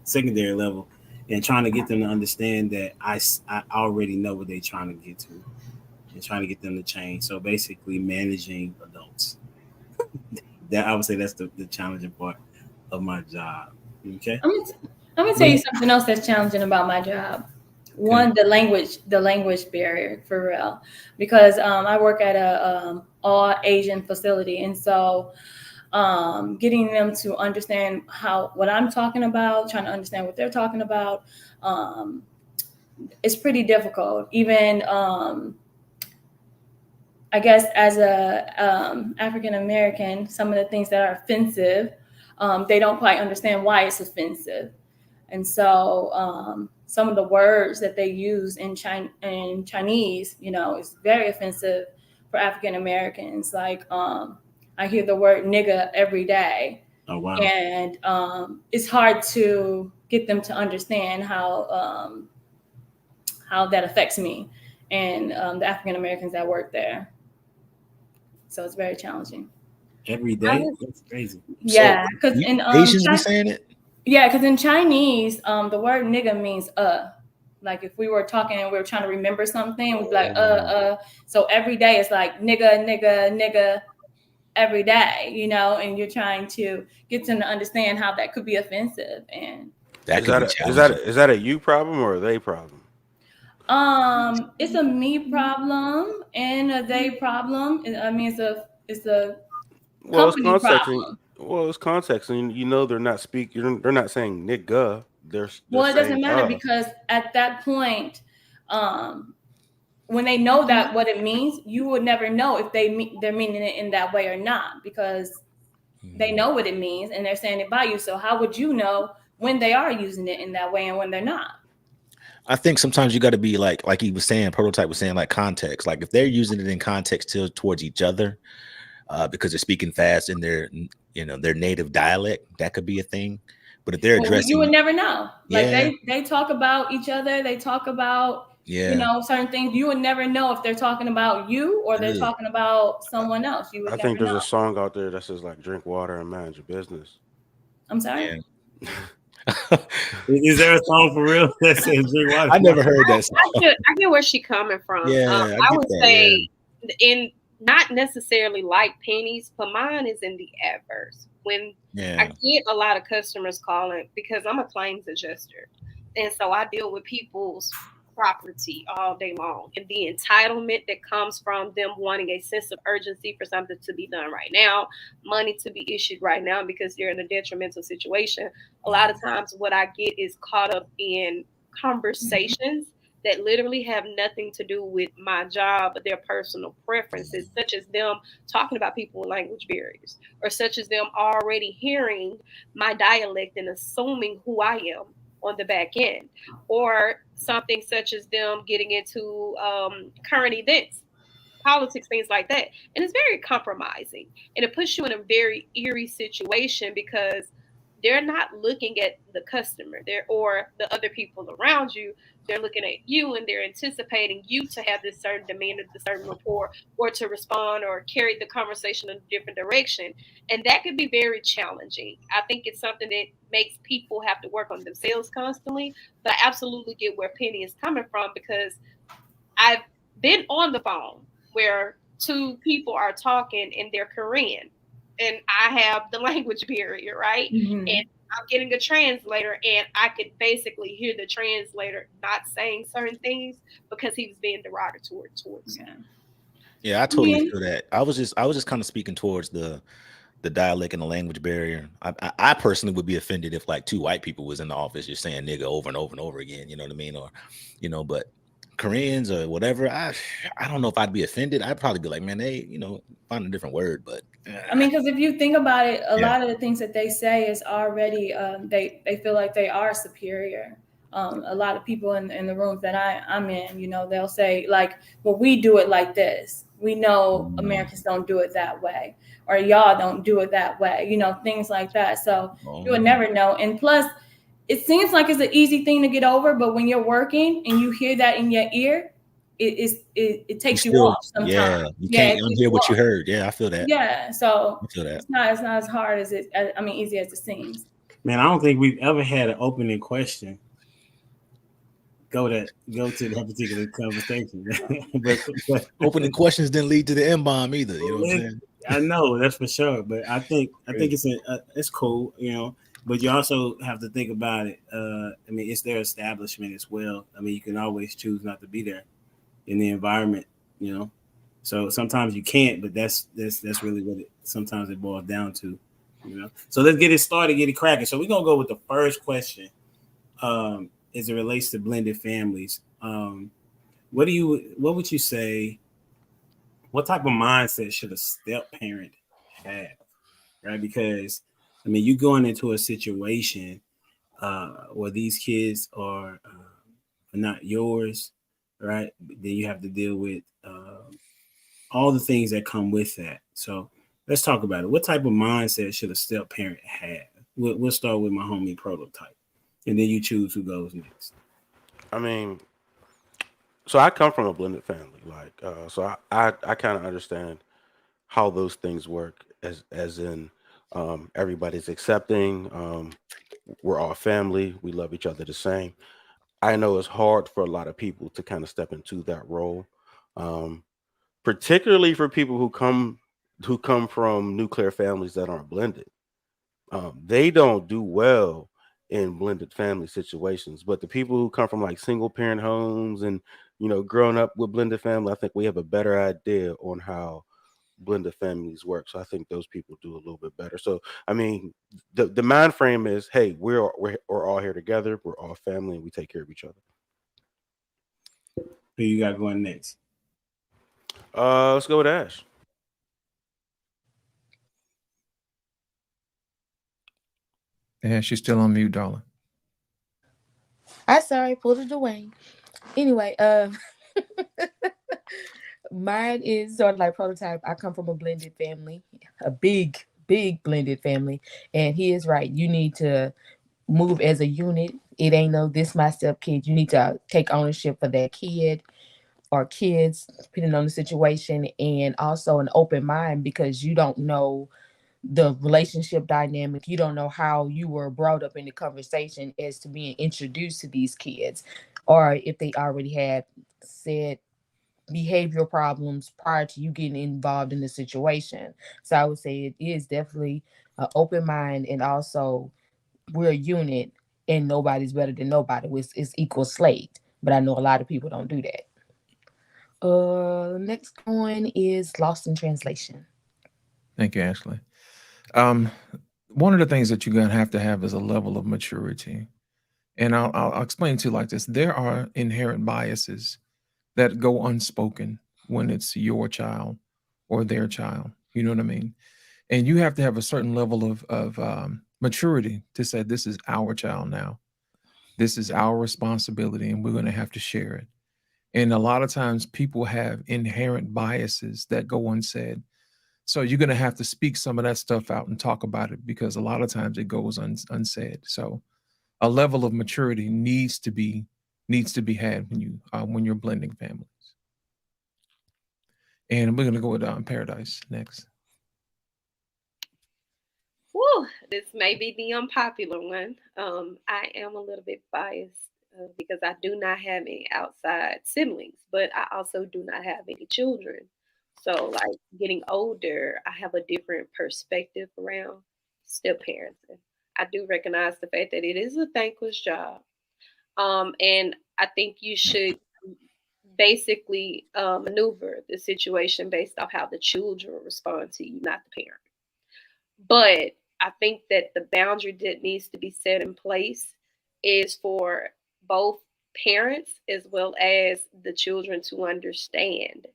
secondary level, and trying to get them to understand that I already know what they're trying to get to, and trying to get them to change. So basically, managing adults. That I would say that's the challenging part of my job. Okay. I'm gonna, I'm gonna tell you something else that's challenging about my job. Okay. One, the language barrier for real, because I work at a all Asian facility, and so getting them to understand how what I'm talking about, trying to understand what they're talking about, um, it's pretty difficult. Even I guess as a African American, some of the things that are offensive, they don't quite understand why it's offensive, and so some of the words that they use in Chinese, is very offensive for African Americans. Like I hear the word nigga every day, Oh wow. and it's hard to get them to understand how that affects me and the African Americans that work there. So it's very challenging. Every I day? was That's crazy. So Yeah, because you in Asians be saying it? yeah, because in Chinese, the word nigga means Like if we were talking and we were trying to remember something, we'd be like So every day it's like nigga, nigga, nigga every day, and you're trying to get them to understand how that could be offensive. And That Is could that be a is that challenging. a, is that a you problem or a they problem? it's a me problem and a they problem. I mean, it's a Well, it's company context. problem. Well, it's context, and they're not They're not saying nigga. They're Well, it doesn't saying matter because at that point, um, when they know that what it means, you would never know if they're meaning it in that way or not, because they Mhm. know what it means and they're saying it by you. So how would you know when they are using it in that way and when they're not? I think sometimes you got to be like he was saying, prototype was saying, like context. Like if they're using it in context towards each other, because they're speaking fast in their native dialect, that could be a thing. But if they're Well, you would addressing, never know. Like yeah, they talk about each other. They talk about yeah, certain things. You would never know if they're talking about you or they're ugh, talking about someone else. You would I think never there's know. a song out there that says like drink water and manage your business. I'm sorry. yeah. Is there a song for real that says drink water? I never heard that song. I get where she coming from. Yeah, I I get would that. Yeah, say in not necessarily like pennies, but mine is in the adverse. When I yeah. get a lot of customers calling because I'm a claims adjuster, and so I deal with people's property all day long, and the entitlement that comes from them wanting a sense of urgency for something to be done right now, money to be issued right now because they're in a detrimental situation. A lot of times, what I get is caught up in conversations that literally have nothing to do with my job, but their personal preferences, such as them talking about people with language barriers, or such as them already hearing my dialect and assuming who I am on the back end, or something such as them getting into current events, politics, things like that. And it's very compromising. And it puts you in a very eerie situation because they're not looking at the customer there or the other people around you. They're looking at you and they're anticipating you to have this certain demeanor, this certain rapport, or to respond or carry the conversation in a different direction. And that could be very challenging. I think it's something that makes people have to work on themselves constantly. But I absolutely get where Penny is coming from because I've been on the phone where two people are talking and they're Korean, and I have the language barrier, right? And Hmm. I'm getting a translator, and I could basically hear the translator not saying certain things because he was being derogatory towards me. Yeah. Yeah, I I totally mean, feel that. I was just kind of speaking towards the dialect and the language barrier. I personally would be offended if like two white people was in the office just saying nigga over and over and over again. You know what I mean? Or, but Koreans or whatever, I don't know if I'd be offended. I'd probably be like, man, they find a different word. But I mean, because if you think about it, a yeah, lot of the things that they say is already they feel like they are superior. A lot of people in the rooms that I'm in, they'll say like, "Well, we do it like this. We know mm, Americans don't do it that way, or y'all don't do it that way." Things like that. So you would oh, never know. And plus, it seems like it's an easy thing to get over, but when you're working and you hear that in your ear, it you takes you still, off sometimes. yeah, you Yeah, can't it takes unhear you what you off. heard. Yeah, I feel that. Yeah, so I feel that. it's not as hard as easy as it seems. Man, I don't think we've ever had an opening question go to that particular conversation. but Opening questions didn't lead to the M bomb either. You know what I'm saying? I know that's for sure, but I think it's cool, But you also have to think about it. I mean, it's their establishment as well. I mean, you can always choose not to be there in the environment, you know. So sometimes you can't, but that's really what it sometimes it boils down to. So let's get it started, get it cracking. So we're gonna go with the first question, as it relates to blended families. What would you say? What type of mindset should a step parent have, right? Because I mean, you going into a situation where these kids are not yours, right? Then you have to deal with all the things that come with that. So let's talk about it. What type of mindset should a step parent have? We'll start with my homie Prototype, and then you choose who goes next. I mean, so I come from a blended family, like, so I kind of understand how those things work, as in, everybody's accepting. We're all family. We love each other the same. I know it's hard for a lot of people to kind of step into that role, um, particularly for people who come from nuclear families that aren't blended. They don't do well in blended family situations. But the people who come from like single parent homes and growing up with blended family, I think we have a better idea on how blended families work. So I think those people do a little bit better. So I mean, the mind frame is, hey, we're all here together. We're all family, and we take care of each other. Who you got going next? Let's go with Ash. Yeah, she's still on mute, darling. I sorry, pulled it away. Anyway, mine is sort of like Prototype. I come from a blended family, a big blended family, and he is right. You need to move as a unit. It ain't no this my step kid. You need to take ownership for that kid or kids, depending on the situation, and also an open mind because you don't know the relationship dynamic. You don't know how you were brought up in the conversation as to being introduced to these kids, or if they already had said behavioral problems prior to you getting involved in the situation. So I would say it is definitely an open mind, and also we're a unit and nobody's better than nobody. It's equal slate. But I know a lot of people don't do that. Next one is Lost in Translation. Thank you, Ashley. Um, One of the things that you're gonna have to have is a level of maturity, and I'll explain to you like this: there are inherent biases that go unspoken when it's your child or their child. You know what I mean? And you have to have a certain level of maturity to say this is our child now. This is our responsibility, and we're going to have to share it. And a lot of times, people have inherent biases that go unsaid. So you're going to have to speak some of that stuff out and talk about it because a lot of times it goes unsaid. So a level of maturity needs to be had when you're blending families. And we're going to go with Paradise next. Whew, this may be the unpopular one. I am a little bit biased because I do not have any outside siblings, but I also do not have any children. So, like getting older, I have a different perspective around step parenting. I do recognize the fact that it is a thankless job, and I think you should basically maneuver the situation based off how the children respond to you, not the parent. But I think that the boundary that needs to be set in place is for both parents as well as the children to understand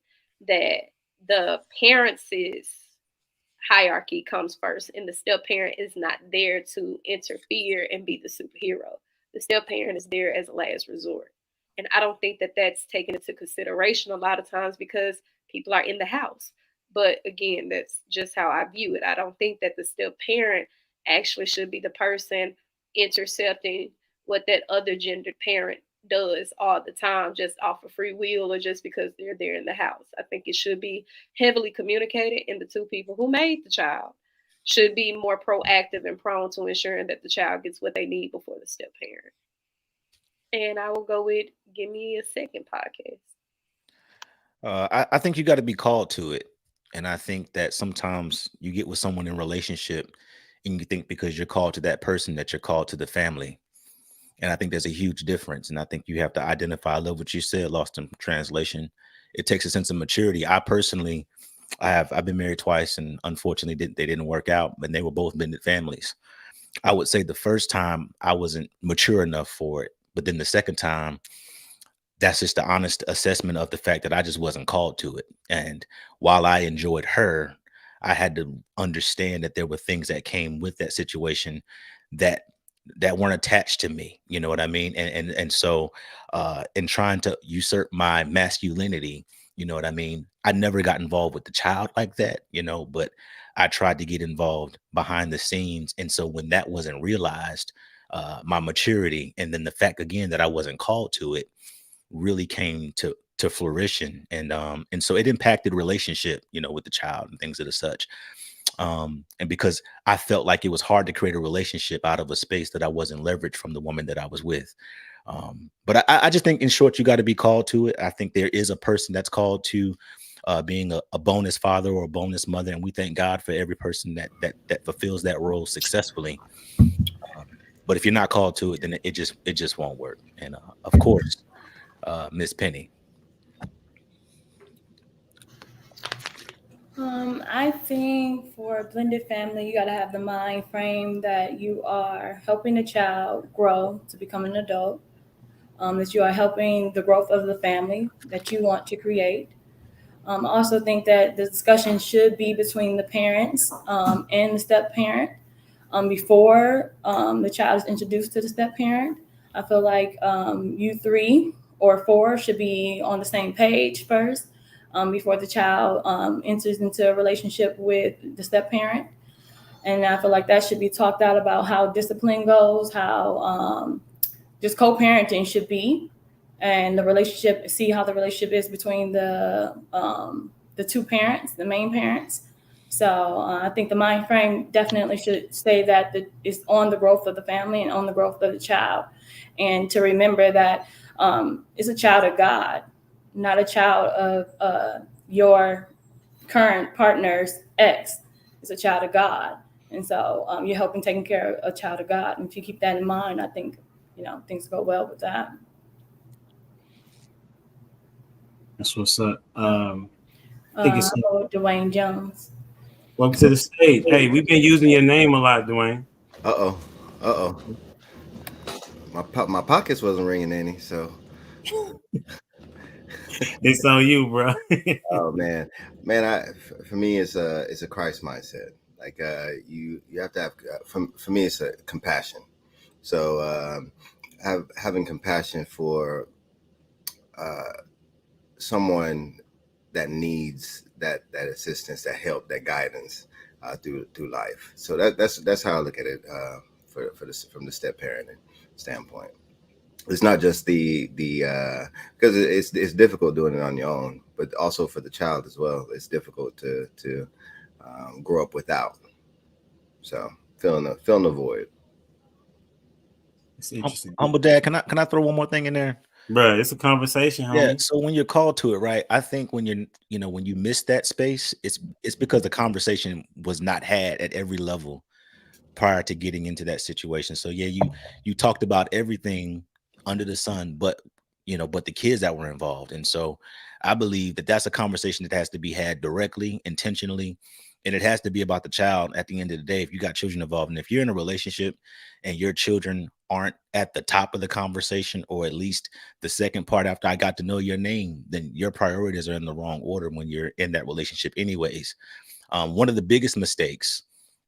that the parents' hierarchy comes first, and the step parent is not there to interfere and be the superhero. The step parent is there as a last resort. And I don't think that that's taken into consideration a lot of times because people are in the house. But again, that's just how I view it. I don't think that the step parent actually should be the person intercepting what that other gendered parent does all the time just off of free will or just because they're there in the house. I think it should be heavily communicated, and the two people who made the child should be more proactive and prone to ensuring that the child gets what they need before the step parent. And I will go with give me a second podcast. I think you got to be called to it. And I think that sometimes you get with someone in relationship and you think because you're called to that person that you're called to the family. And I think there's a huge difference. And I think you have to identify, I love what you said, lost in translation. It takes a sense of maturity. I've been married twice and unfortunately they didn't work out, but they were both blended families. I would say the first time I wasn't mature enough for it. But then the second time, that's just the honest assessment of the fact that I just wasn't called to it. And while I enjoyed her, I had to understand that there were things that came with that situation that weren't attached to me. You know what I mean? And so in trying to usurp my masculinity, you know what I mean? I never got involved with the child like that, but I tried to get involved behind the scenes. And so when that wasn't realized, my maturity and then the fact again that I wasn't called to it really came to fruition. And so it impacted relationship, with the child and things of the such. And because I felt like it was hard to create a relationship out of a space that I wasn't leveraged from the woman that I was with. But I just think in short, you got to be called to it. I think there is a person that's called to being a bonus father or a bonus mother. And we thank God for every person that fulfills that role successfully. But if you're not called to it, then it just won't work. And of course, Miss Penny. I think for a blended family, you got to have the mind frame that you are helping the child grow to become an adult, that you are helping the growth of the family that you want to create. I also think that the discussion should be between the parents and the step parent before the child is introduced to the step parent. I feel like you three or four should be on the same page first before the child enters into a relationship with the step parent. And I feel like that should be talked out about how discipline goes, how just co-parenting should be, and the relationship. See how the relationship is between the two parents, the main parents. So I think the mind frame definitely should say that it's on the growth of the family and on the growth of the child, and to remember that it's a child of God, not a child of your current partner's ex. It's a child of God, and so you're helping taking care of a child of God. And if you keep that in mind, I think things go well with that. That's what's up. I think it's Dwayne Jones. welcome to the stage. Hey, we've been using your name a lot, Dwayne. My pockets wasn't ringing any, so It's on you, bro. oh man, for me it's a Christ mindset. Like you have to have for me it's a compassion. So having compassion for someone that needs that assistance, that help, that guidance through life. So that's how I look at it from the step parenting standpoint. It's not just the because it's difficult doing it on your own, but also for the child as well. It's difficult to grow up without. So filling the void. It's interesting. Humble Dad, can I throw one more thing in there? Bro, it's a conversation, homie. Yeah. So when you're called to it, right? I think when when you miss that space, it's because the conversation was not had at every level prior to getting into that situation. So yeah, you talked about everything under the sun, but the kids that were involved. And so I believe that that's a conversation that has to be had directly, intentionally, and it has to be about the child at the end of the day. If you got children involved, and if you're in a relationship and your children aren't at the top of the conversation, or at least the second part after I got to know your name, then your priorities are in the wrong order when you're in that relationship anyways. One of the biggest mistakes,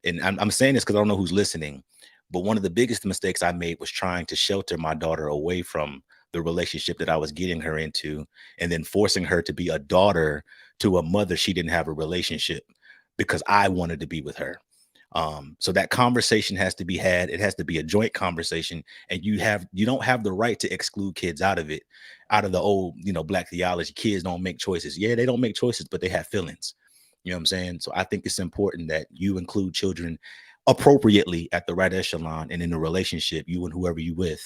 and I'm saying this because I don't know who's listening, but one of the biggest mistakes I made was trying to shelter my daughter away from the relationship that I was getting her into, and then forcing her to be a daughter to a mother she didn't have a relationship because I wanted to be with her. So that conversation has to be had. It has to be a joint conversation, and you don't have the right to exclude kids out of it, out of the old, Black theology. Kids don't make choices. Yeah, they don't make choices, but they have feelings. You know what I'm saying? So I think it's important that you include children appropriately at the right echelon, and in a relationship, you and whoever you with,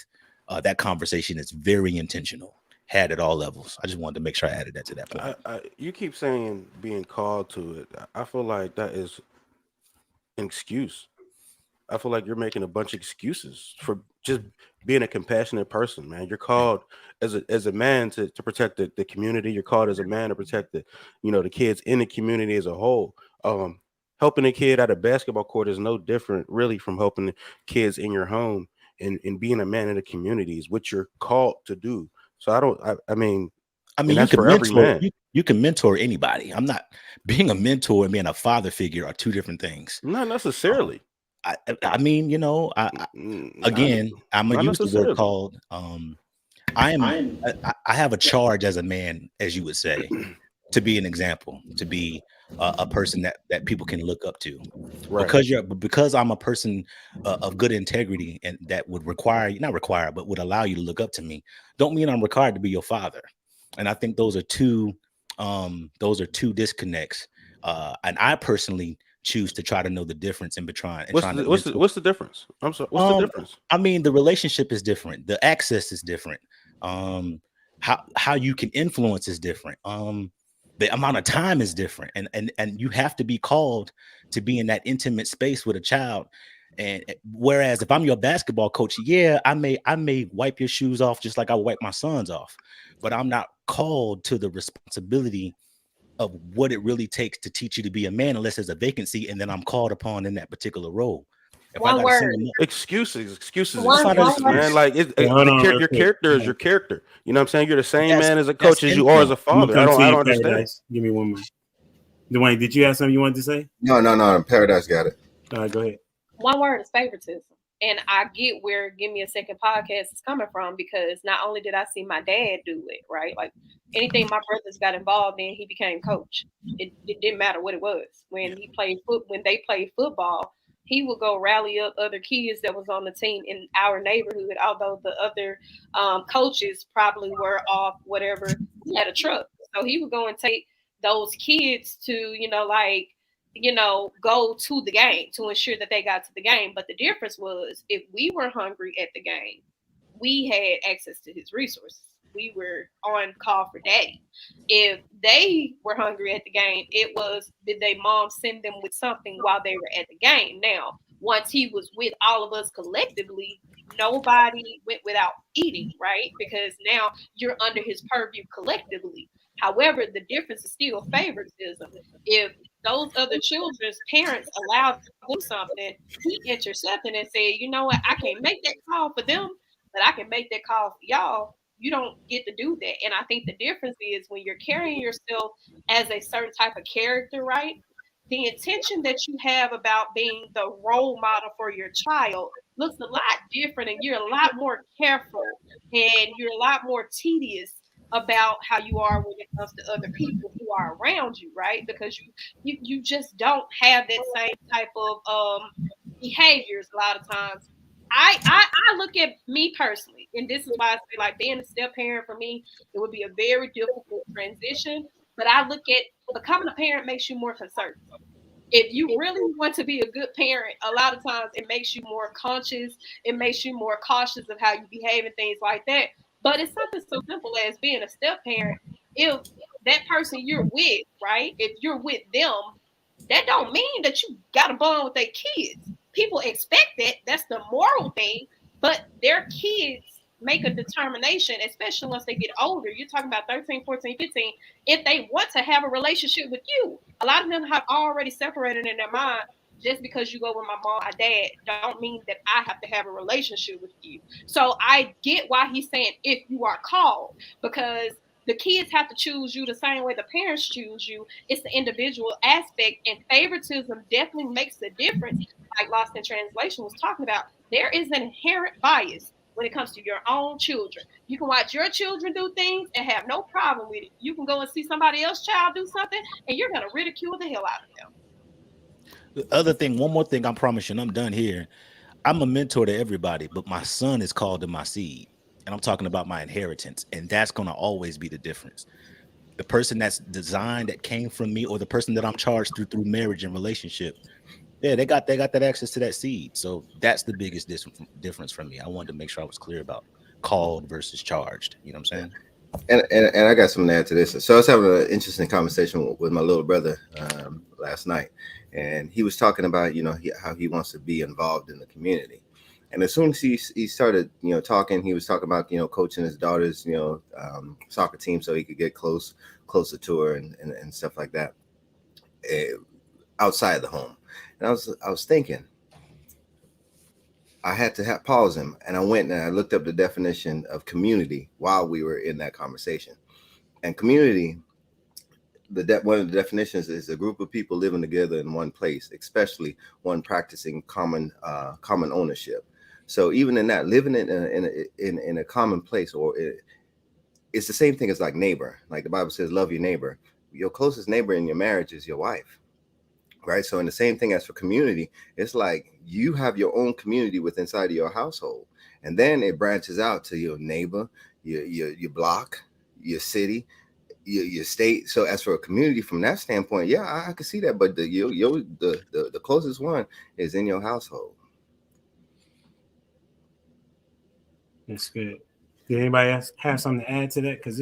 that conversation is very intentional, had at all levels. I just wanted to make sure I added that to that point. You keep saying being called to it. I feel like that is an excuse. I feel like you're making a bunch of excuses for just being a compassionate person, man. You're called as a man to protect the community. You're called as a man to protect the kids in the community as a whole. Helping a kid at a basketball court is no different, really, from helping the kids in your home and being a man in the community is what you're called to do. So I mean, you that's can for every mentor. man. You can mentor anybody. I'm not being a mentor and being a father figure are two different things. Not necessarily. I mean, again, I'm gonna not use the word necessarily. called. I have a charge as a man, as you would say, to be an example, to be a person that people can look up to, Right. because I'm a person of good integrity, and that would not require, but would allow you to look up to me. Don't mean I'm required to be your father. And I think those are two disconnects. And I personally choose to try to know the difference in between. What's the difference? I'm sorry. What's the difference? I mean, the relationship is different. The access is different. How you can influence is different. The amount of time is different, and you have to be called to be in that intimate space with a child. And whereas if I'm your basketball coach, yeah, I may wipe your shoes off just like I wipe my sons off, but I'm not called to the responsibility of what it really takes to teach you to be a man unless there's a vacancy, and then I'm called upon in that particular role. If I One got word. Excuses, One man. Like Hold on real your quick. character is your character. You know what I'm saying? You're the same man as a that's coach as you are as a I'm father. gonna come to I you, don't understand. Paradise. Give me one more. Dwayne, did you have something you wanted to say? No. Paradise got it. All right, go ahead. One word is favoritism. And I get where Give Me a Second podcast is coming from, because not only did I see my dad do it, right? Like anything my brothers got involved in, he became coach. It didn't matter what it was. When they played football, he would go rally up other kids that was on the team in our neighborhood, although the other coaches probably were off, whatever. He had a truck. So he would go and take those kids to, go to the game to ensure that they got to the game. But the difference was, if we were hungry at the game, we had access to his resources. We were on call for daddy. If they were hungry at the game, it was, did their mom send them with something while they were at the game? Now, once he was with all of us collectively, nobody went without eating, right? Because now you're under his purview collectively. However, the difference is still favoritism. If those other children's parents allowed to do something, he intercepted and said, you know what, I can't make that call for them, but I can make that call for y'all. You don't get to do that. And I think the difference is, when you're carrying yourself as a certain type of character, right? The intention that you have about being the role model for your child looks a lot different, and you're a lot more careful, and you're a lot more tedious about how you are when it comes to other people who are around you, right? Because you just don't have that same type of behaviors a lot of times. I look at me personally, and this is why I say, like, being a step parent for me, it would be a very difficult transition. But I look at becoming a parent makes you more conservative. If you really want to be a good parent, a lot of times it makes you more conscious. It makes you more cautious of how you behave and things like that. But it's something so simple as being a step parent. If that person you're with, right? If you're with them, that don't mean that you got to bond with their kids. People expect that. That's the moral thing. But their kids make a determination, especially once they get older. You're talking about 13, 14, 15. If they want to have a relationship with you, a lot of them have already separated in their mind. Just because you go with my mom, my dad, don't mean that I have to have a relationship with you. So I get why he's saying if you are called, because the kids have to choose you the same way the parents choose you. It's the individual aspect, and favoritism definitely makes a difference. Like Lost in Translation was talking about, there is an inherent bias when it comes to your own children. You can watch your children do things and have no problem with it. You can go and see somebody else's child do something, and you're going to ridicule the hell out of them. The other thing, one more thing, I promise you, and I'm done here. I'm a mentor to everybody, but my son is called to my seed. And I'm talking about my inheritance. And that's going to always be the difference. the person that's designed that came from me, or the person that I'm charged through marriage and relationship, yeah, they got that access to that seed. So that's the biggest difference for me. I wanted to make sure I was clear about called versus charged. You know what I'm saying? And I got something to add to this. So I was having an interesting conversation with my little brother last night, and he was talking about how he wants to be involved in the community. And as soon as he started talking, he was talking about coaching his daughter's soccer team so he could get closer to her and stuff like that, outside the home. And I was thinking, I had to pause him, and I went and I looked up the definition of community while we were in that conversation. And community, one of the definitions is a group of people living together in one place, especially one practicing common ownership. So even in that, living in a common place, it's the same thing as like neighbor. Like the Bible says, love your neighbor. Your closest neighbor in your marriage is your wife. Right. So in the same thing as for community, it's like you have your own community within inside of your household. And then it branches out to your neighbor, your block, your city, your state. So as for a community from that standpoint, yeah, I can see that. But the closest one is in your household. That's good. Did anybody else have something to add to that? Because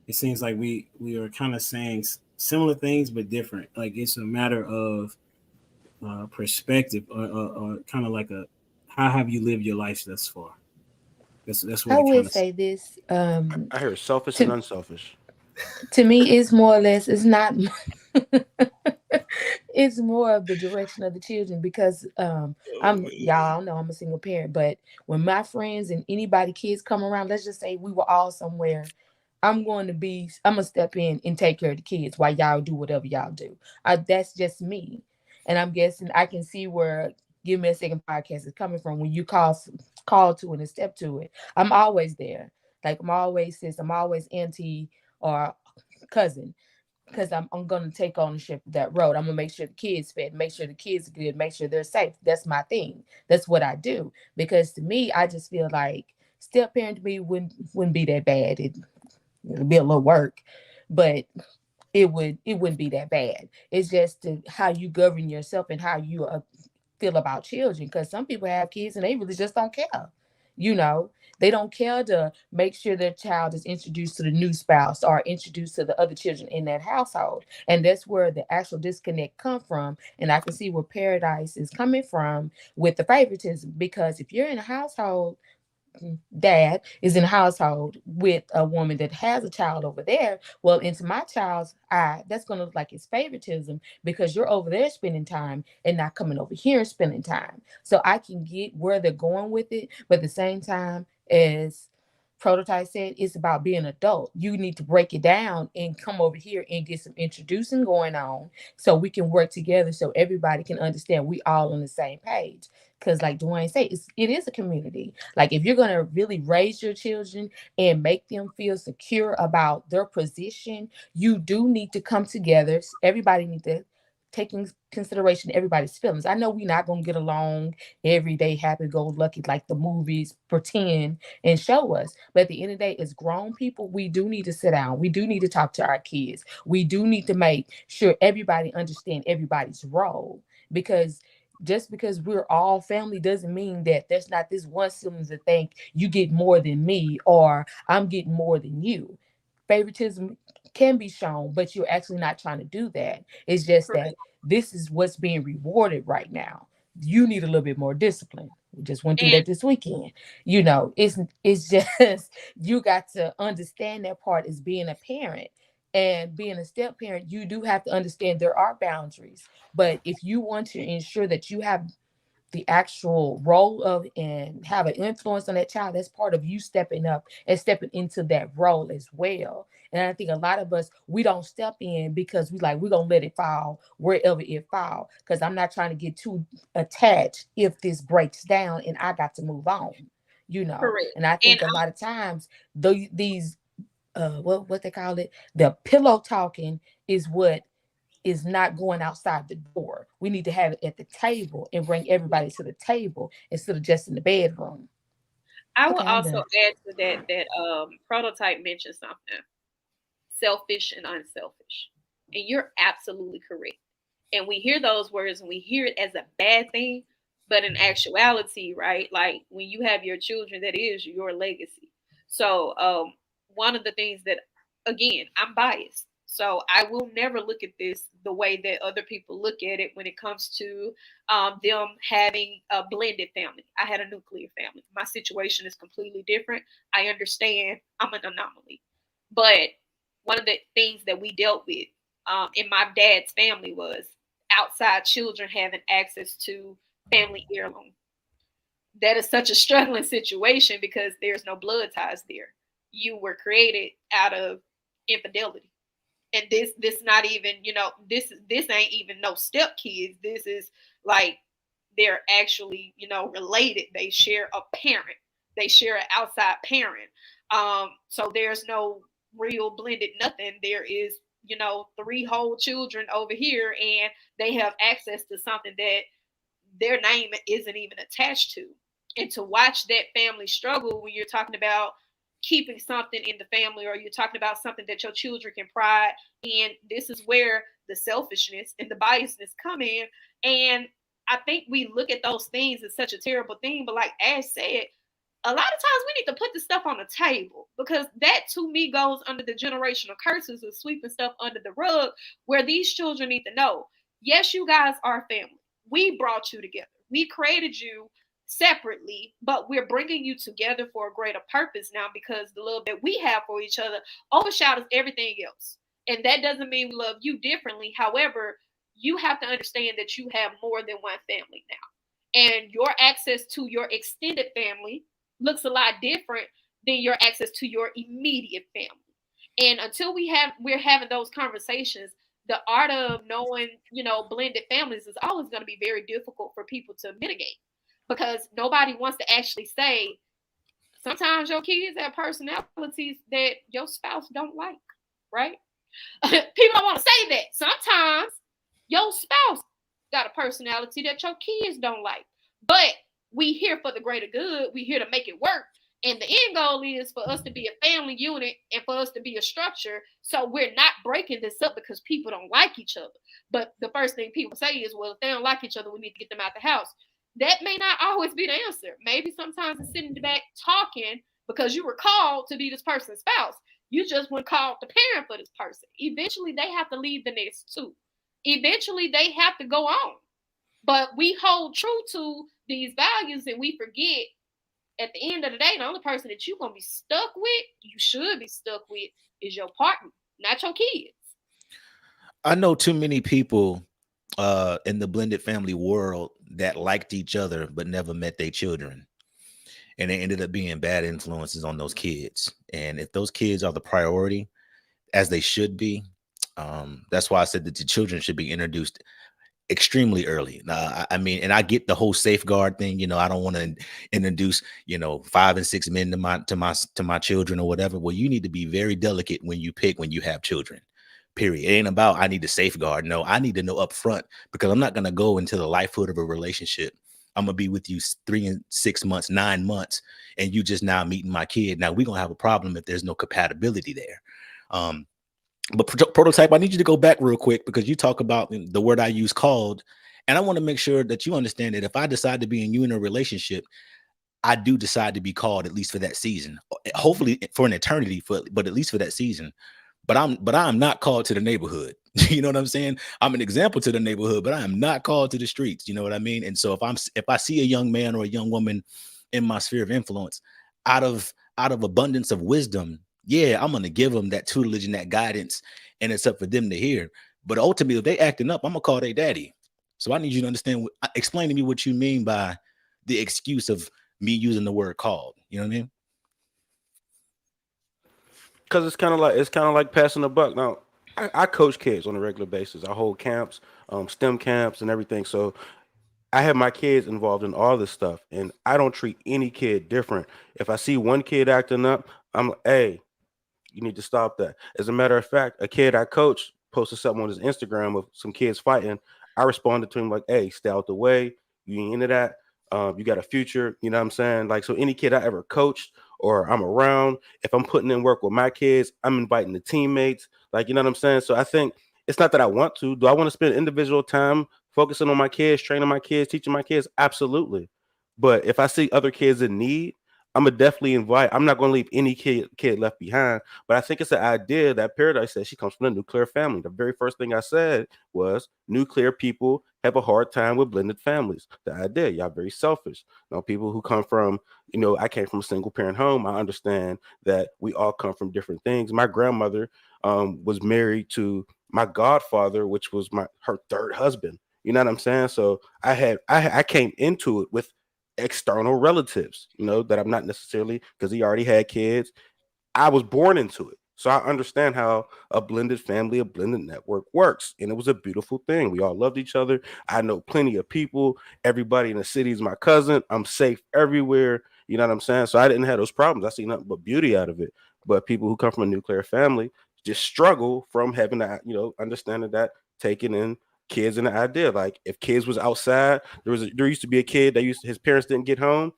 it seems like we are kind of saying similar things but different. Like it's a matter of perspective, or kind of like how have you lived your life thus far? That's what I it kind would of. say this. I hear selfish and To unselfish. to me, it's more or less. It's not. It's more of the direction of the children because y'all know I'm a single parent, but when my friends and anybody kids come around, let's just say we were all somewhere. I'm gonna step in and take care of the kids while y'all do whatever y'all do. That's just me. And I'm guessing I can see where Give Me a Second podcast is coming from when you call to it and step to it. I'm always there. Like I'm always sis, I'm always auntie or cousin because I'm gonna take ownership of that road. I'm gonna make sure the kids fed, make sure the kids are good, make sure they're safe. That's my thing. That's what I do. Because to me, I just feel like step parent to me wouldn't be that bad. It'll be a little work, but it wouldn't be that bad. It's just how you govern yourself and how you feel about children. Because some people have kids and they really just don't care. You know, they don't care to make sure their child is introduced to the new spouse or introduced to the other children in that household. And that's where the actual disconnect come from. And I can see where paradise is coming from with the favoritism. Because if you're in a household, dad is in a household with a woman that has a child over there, well, into my child's eye, that's going to look like it's favoritism because you're over there spending time and not coming over here and spending time. So I can get where they're going with it, but at the same time, as Prototype said, it's about being an adult. You need to break it down and come over here and get some introducing going on so we can work together so everybody can understand we all on the same page. Because like Dwayne said, it is a community. Like if you're going to really raise your children and make them feel secure about their position, you do need to come together. Everybody needs to take in consideration everybody's feelings. I know we're not going to get along every day, happy go lucky, like the movies pretend and show us. But at the end of the day, as grown people, we do need to sit down. We do need to talk to our kids. We do need to make sure everybody understand everybody's role, because just because we're all family doesn't mean that there's not this one sibling that think you get more than me or I'm getting more than you. Favoritism can be shown, but you're actually not trying to do that. It's just that Correct. this is what's being rewarded right now. You need a little bit more discipline. We just went through And that this weekend. It's just you got to understand that part as being a parent. And being a step parent, you do have to understand there are boundaries. But if you want to ensure that you have the actual role of and have an influence on that child, that's part of you stepping up and stepping into that role as well. And I think a lot of us, we don't step in because we're gonna let it fall wherever it fall, because I'm not trying to get too attached if this breaks down and I got to move on. correct. And I And think a lot of times these what they call it, the pillow talking is what is not going outside the door. We need to have it at the table and bring everybody to the table instead of just in the bedroom. I will Okay, I'm also done. add to that Prototype mentioned something. selfish and unselfish. And you're absolutely correct. And we hear those words and we hear it as a bad thing, but in actuality, right? Like when you have your children, that is your legacy. So one of the things that, again, I'm biased. So I will never look at this the way that other people look at it when it comes to them having a blended family. I had a nuclear family. My situation is completely different. I understand I'm an anomaly. But one of the things that we dealt with in my dad's family was outside children having access to family heirloom. That is such a struggling situation because there's no blood ties there. You were created out of infidelity. And this not even, this ain't even no step kids. This is like they're actually, related. They share a parent. They share an outside parent. So there's no real blended nothing. There is, three whole children over here, and they have access to something that their name isn't even attached to. And to watch that family struggle when you're talking about keeping something in the family, or you're talking about something that your children can pride in, this is where the selfishness and the biasness come in. And I think we look at those things as such a terrible thing, but like Ash said, a lot of times we need to put the stuff on the table, because that to me goes under the generational curses of sweeping stuff under the rug, where these children need to know, yes, you guys are family. We brought you together. We created you separately, but we're bringing you together for a greater purpose now, because the love that we have for each other overshadows everything else. And that doesn't mean we love you differently. However, you have to understand that you have more than one family now. And your access to your extended family looks a lot different than your access to your immediate family. And until we're having those conversations, the art of knowing, blended families is always going to be very difficult for people to mitigate, because nobody wants to actually say, sometimes your kids have personalities that your spouse don't like, right? People don't want to say that. Sometimes your spouse got a personality that your kids don't like. But we here for the greater good. We here to make it work. And the end goal is for us to be a family unit and for us to be a structure. So we're not breaking this up because people don't like each other. But the first thing people say is, well, if they don't like each other, we need to get them out the house. That may not always be the answer. Maybe sometimes it's sitting in the back talking because you were called to be this person's spouse. You just weren't called the parent for this person. Eventually, they have to leave the nest too. Eventually, they have to go on. But we hold true to these values and we forget, at the end of the day, the only person that you're going to be stuck with, you should be stuck with, is your partner, not your kids. I know too many people in the blended family world that liked each other but never met their children. And they ended up being bad influences on those kids. And if those kids are the priority, as they should be, that's why I said that the children should be introduced extremely early. I mean, and I get the whole safeguard thing. I don't want to introduce, 5 and 6 men to my children or whatever. Well, you need to be very delicate when you have children. Period. It ain't about I need to safeguard. No, I need to know up front, because I'm not going to go into the lifehood of a relationship. I'm going to be with you 3 and 6 months, 9 months, and you just now meeting my kid. Now we're going to have a problem if there's no compatibility there. But prototype, I need you to go back real quick, because you talk about the word I use, called, and I want to make sure that you understand that if I decide to be in a relationship, I do decide to be called, at least for that season, hopefully for an eternity, but at least for that season. But I'm not called to the neighborhood. You know what I'm saying? I'm an example to the neighborhood, but I am not called to the streets. You know what I mean? And so if I see a young man or a young woman in my sphere of influence, out of abundance of wisdom, yeah, I'm going to give them that tutelage and that guidance, and it's up for them to hear. But ultimately, if they acting up, I'm going to call their daddy. So I need you to understand, explain to me what you mean by the excuse of me using the word called. You know what I mean? Because it's kind of like passing the buck. Now, I coach kids on a regular basis. I hold camps, STEM camps, and everything. So I have my kids involved in all this stuff, and I don't treat any kid different. If I see one kid acting up, I'm like, hey, you need to stop that. As a matter of fact, a kid I coach posted something on his Instagram of some kids fighting. I responded to him like, hey, stay out the way. You ain't into that. You got a future. You know what I'm saying? Like, so any kid I ever coached or I'm around, if I'm putting in work with my kids, I'm inviting the teammates. Like, you know what I'm saying? So I think it's not that I want to. Do I want to spend individual time focusing on my kids, training my kids, teaching my kids? Absolutely. But if I see other kids in need, I'm gonna definitely invite. I'm not gonna leave any kid left behind. But I think it's the idea that Paradise said she comes from a nuclear family. The very first thing I said was nuclear people have a hard time with blended families. The idea, y'all very selfish. You know, people who come from, I came from a single parent home. I understand that we all come from different things. My grandmother was married to my godfather, which was her third husband. You know what I'm saying? So I came into it with external relatives, that I'm not necessarily, because he already had kids. I was born into it. So I understand how a blended family, a blended network works. And it was a beautiful thing. We all loved each other. I know plenty of people. Everybody in the city is my cousin. I'm safe everywhere. You know what I'm saying? So I didn't have those problems. I see nothing but beauty out of it. But people who come from a nuclear family just struggle from having that, understanding that, taking in kids and the idea. Like if kids was outside, there used to be a kid that his parents didn't get home.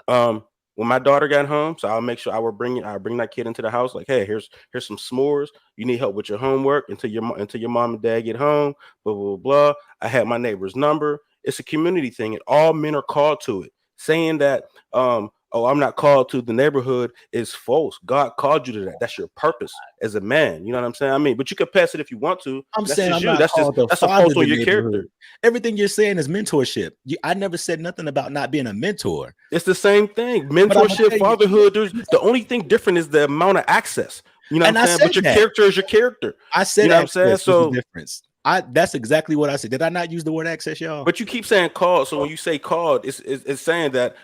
um when my daughter got home, so I'll make sure I'll bring that kid into the house. Like, hey, here's some s'mores. You need help with your homework until your mom and dad get home. Blah blah blah. I had my neighbor's number. It's a community thing, and all men are called to it. Saying that, oh, I'm not called to the neighborhood is false. God called you to that. That's your purpose as a man. You know what I'm saying? I mean, but you can pass it if you want to. I'm That's saying just I'm you. not That's called to that's a father fault on the your neighborhood. character. Everything you're saying is mentorship. I never said nothing about not being a mentor. It's the same thing. But I'ma Mentorship, tell you, fatherhood. The only thing different is the amount of access. You know what and I'm I saying? said But your that. character is your character. I You said know what I'm saying? access was the So, difference. That's exactly what I said. Did I not use the word access, y'all? but you keep saying called. So when you say called, it's saying that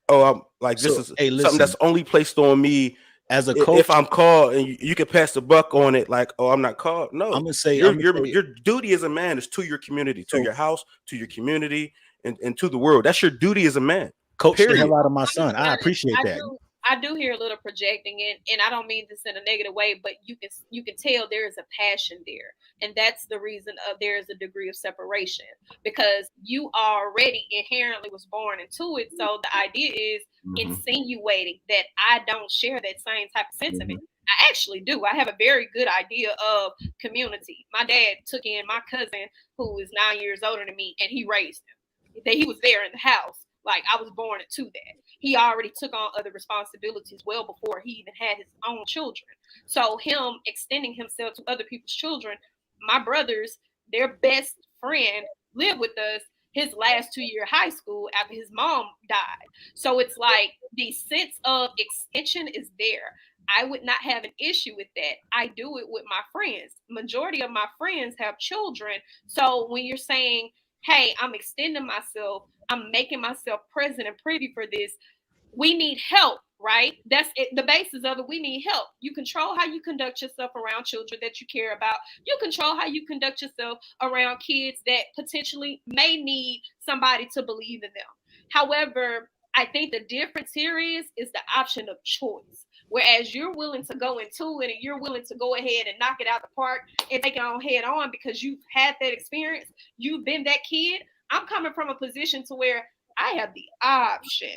I'm like, this So, is hey, something listen, that's only placed on me as a if coach, I'm called, and you can pass the buck on it. Like, oh, I'm not called. No, I'm gonna say, your duty as a man is to your community, to so your house, to your community, and to the world. That's your duty as a man. coach the Period. hell out of my son. I appreciate I that. do. I do hear a little projecting it, and I don't mean this in a negative way, but you can tell there is a passion there, and that's the reason there is a degree of separation because you already inherently was born into it. So the idea is insinuating that I don't share that same type of sentiment. I actually do. I have a very good idea of community. My dad took in my cousin who is 9 years older than me, and he raised him. That he was there in the house. Like I was born into that. He already took on other responsibilities well before he even had his own children. So him extending himself to other people's children, my brothers, their best friend lived with us his last 2 year high school after his mom died. So it's like the sense of extension is there. I would not have an issue with that. I do it with my friends. Majority of my friends have children. So when you're saying, hey, I'm extending myself, I'm making myself present and privy for this, we need help, right? That's it, the basis of it. We need help. You control how you conduct yourself around children that you care about. You control how you conduct yourself around kids that potentially may need somebody to believe in them. However, I think the difference here is the option of choice. Whereas you're willing to go into it and you're willing to go ahead and knock it out the park and take it on head on because you've had that experience, you've been that kid. I'm coming from a position to where I have the option.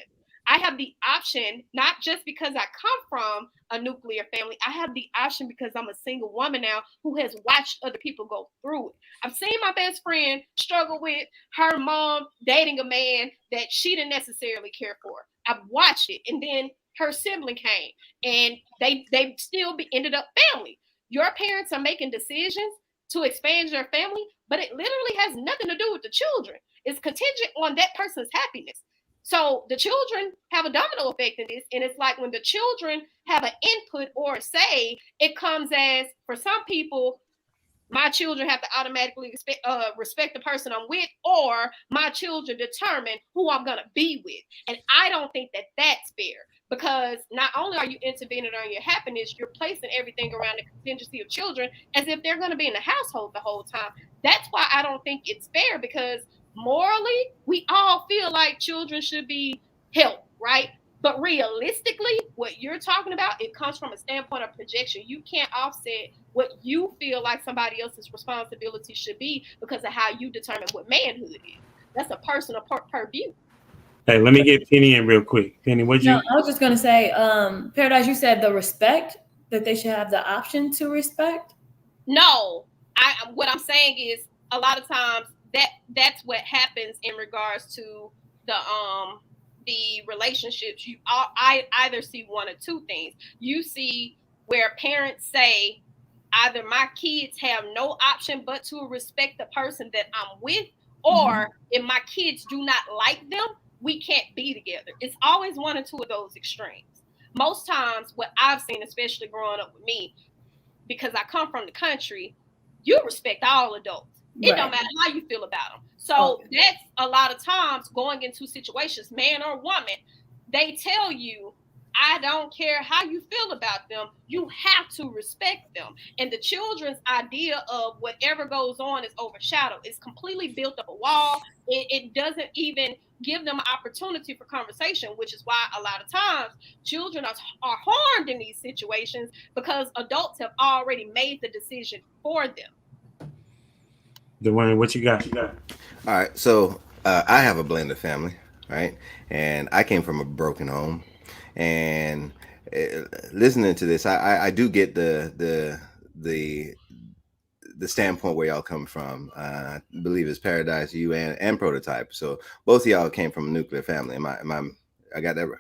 I have the option, not just because I come from a nuclear family. I have the option because I'm a single woman now who has watched other people go through it. I've seen my best friend struggle with her mom dating a man that she didn't necessarily care for. I've watched it. And then her sibling came and they still ended up family. Your parents are making decisions to expand your family, but it literally has nothing to do with the children. It's contingent on that person's happiness. So the children have a domino effect in this. And it's like when the children have an input or a say, it comes as, for some people, my children have to automatically respect the person I'm with, or my children determine who I'm going to be with. And I don't think that that's fair because not only are you intervening on your happiness, you're placing everything around the contingency of children as if they're going to be in the household the whole time. That's why I don't think it's fair because morally, we all feel like children should be helped, right? But realistically, what you're talking about, it comes from a standpoint of projection. You can't offset what you feel like somebody else's responsibility should be because of how you determine what manhood is. That's a personal purview. Hey, let me get Penny in real quick. Penny, what'd No, you? I was just gonna say, Paradise, you said the respect that they should have the option to respect. No, what I'm saying is a lot of times that's what happens in regards to the relationships. I either see one or two things. You see where parents say either my kids have no option but to respect the person that I'm with, or if my kids do not like them, we can't be together. It's always one or two of those extremes. Most times, what I've seen, especially growing up with me, because I come from the country, you respect all adults. It don't matter how you feel about them. So that's a lot of times going into situations, man or woman, they tell you, I don't care how you feel about them, you have to respect them. And the children's idea of whatever goes on is overshadowed. It's completely built up a wall. It doesn't even give them an opportunity for conversation, which is why a lot of times children are harmed in these situations because adults have already made the decision for them. Dwayne, what you got? All right, so I have a blended family, right? And I came from a broken home, and listening to this, I do get the the standpoint where y'all come from. I believe it's Paradise, you and Prototype. So both of y'all came from a nuclear family. I got that right?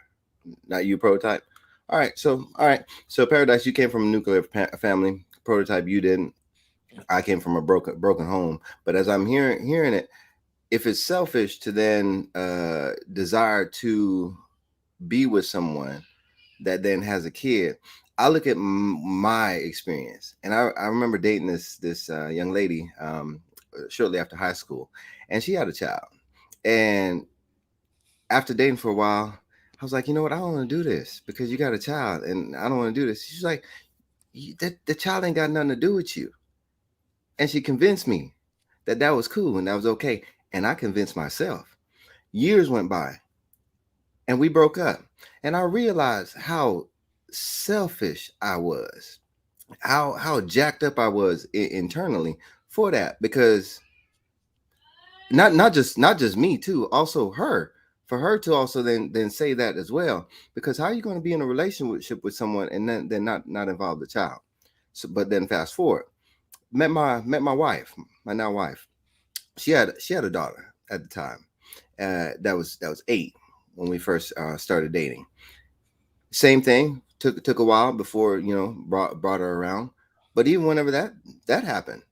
Not you, Prototype. All right, so Paradise, you came from a nuclear family. Prototype, you didn't. I came from a broken home. But as I'm hearing it, if it's selfish to then desire to be with someone that then has a kid, I look at my experience, and I remember dating this young lady shortly after high school, and she had a child. And after dating for a while, I was like, you know what, I don't want to do this because you got a child, and I don't want to do this. She's like, the child ain't got nothing to do with you. And she convinced me that was cool and that was okay. And I convinced myself. Years went by and we broke up. And I realized how selfish I was, how jacked up I was internally for that, because not just me too, also her, for her to also then say that as well. Because how are you going to be in a relationship with someone and then not involve the child? So, but then fast forward, met my wife, my now wife. She had a daughter at the time. That was 8 when we first started dating. Same thing. Took a while before brought her around. But even whenever that happened,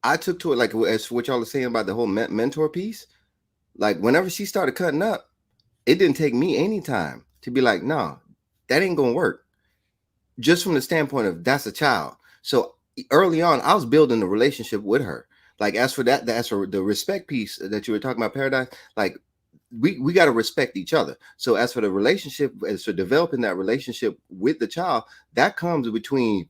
I took to it like as what y'all are saying about the whole mentor piece. Like whenever she started cutting up, it didn't take me any time to be like, no, that ain't gonna work. Just from the standpoint of that's a child. So early on, I was building a relationship with her. Like as for that's for the respect piece that you were talking about, Paradise. Like we got to respect each other. So as for the relationship, as for developing that relationship with the child, that comes between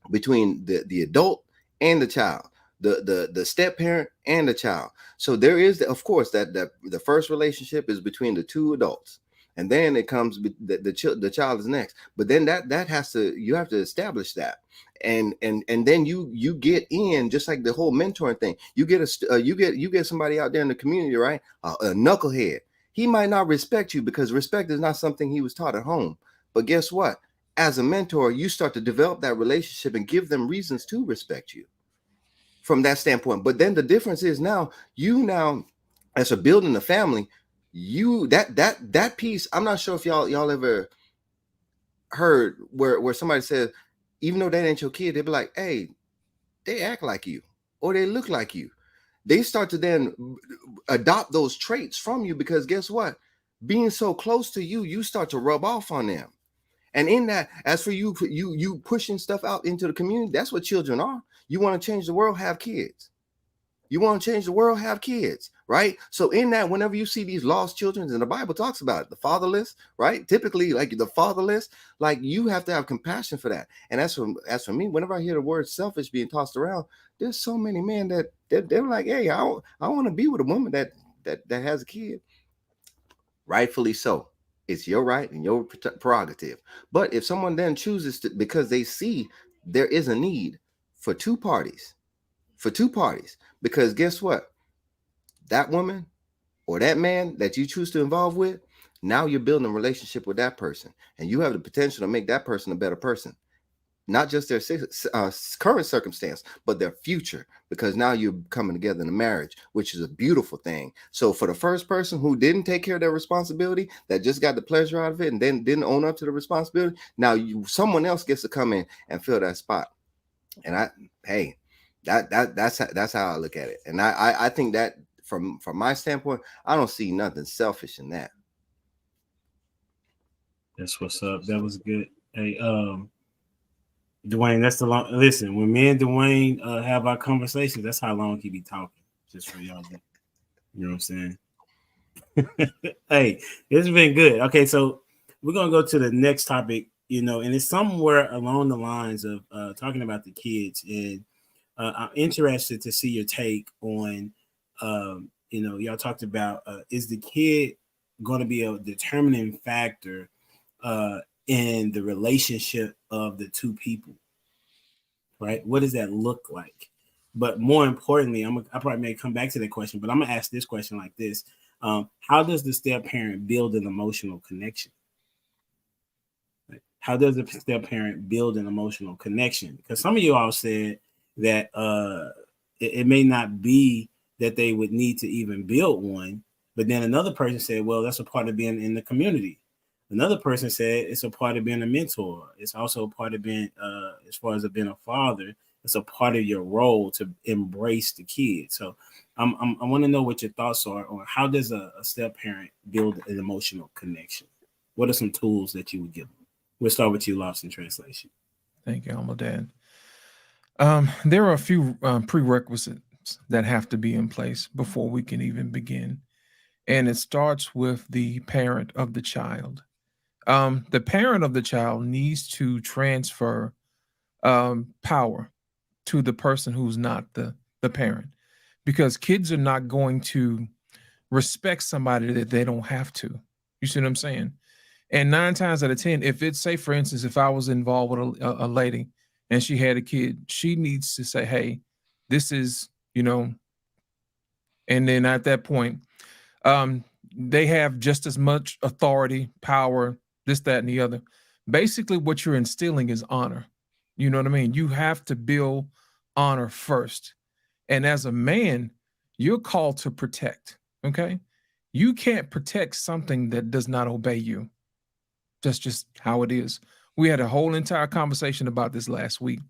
the adult and the child, the step parent and the child. So there is, of course, that the first relationship is between the two adults, and then it comes the child is next. But then that has to, you have to establish that, and then you get in, just like the whole mentoring thing. You get you get somebody out there in the community, right? A knucklehead. He might not respect you because respect is not something he was taught at home. But guess what? As a mentor, you start to develop that relationship and give them reasons to respect you from that standpoint. But then the difference is now, as a building a family, you that piece. I'm not sure if y'all ever heard where somebody says, even though that ain't your kid, they be like, hey, they act like you or they look like you. They start to then adopt those traits from you, because guess what? Being so close to you, you start to rub off on them. And in that, as for you pushing stuff out into the community, that's what children are. You want to change the world, have kids. You want to change the world, have kids, right? So in that, whenever you see these lost children, and the Bible talks about it, the fatherless, right? Typically, like the fatherless, like you have to have compassion for that. And as for me, whenever I hear the word selfish being tossed around, there's so many men that they're like, hey, I want to be with a woman that has a kid. Rightfully so. It's your right and your prerogative. But if someone then chooses to, because they see there is a need for two parties, because guess what? That woman or that man that you choose to involve with, now you're building a relationship with that person, and you have the potential to make that person a better person. Not just their current circumstance, but their future, because now you're coming together in a marriage, which is a beautiful thing. So for the first person who didn't take care of their responsibility, that just got the pleasure out of it and then didn't own up to the responsibility, now someone else gets to come in and fill that spot. And that's how I look at it. And I think that from my standpoint, I don't see nothing selfish in that. That's what's up. That was good. Hey, Dwayne, that's the long. Listen, when me and Dwayne have our conversations, that's how long he be talking. Just for y'all, you know what I'm saying? Hey, it's been good. Okay, so we're gonna go to the next topic. You know, and it's somewhere along the lines of talking about the kids, and I'm interested to see your take on. You know, y'all talked about is the kid going to be a determining factor in the relationship of the two people, right? What does that look like? But more importantly, I probably may come back to that question, but I'm gonna ask this question like this: how does the step parent build an emotional connection? How does the step parent build an emotional connection? Because some of you all said that it may not be that they would need to even build one, but then another person said, well, that's a part of being in the community. Another person said it's a part of being a mentor. It's also a part of being, as far as being a father, it's a part of your role to embrace the kid. So I want to know what your thoughts are on how does a step parent build an emotional connection? What are some tools that you would give them? We'll start with you, Lost in Translation. Thank you, Alma Dad. There are a few prerequisites that have to be in place before we can even begin. And it starts with the parent of the child. The parent of the child needs to transfer power to the person who's not the parent, because kids are not going to respect somebody that they don't have to. You see what I'm saying? And 9 times out of 10, if it's, say, for instance, if I was involved with a lady and she had a kid, she needs to say, hey, this is, you know, and then at that point, they have just as much authority, power, this, that, and the other. Basically, what you're instilling is honor. You know what I mean? You have to build honor first. And as a man, you're called to protect, okay? You can't protect something that does not obey you. That's just how it is. We had a whole entire conversation about this last week.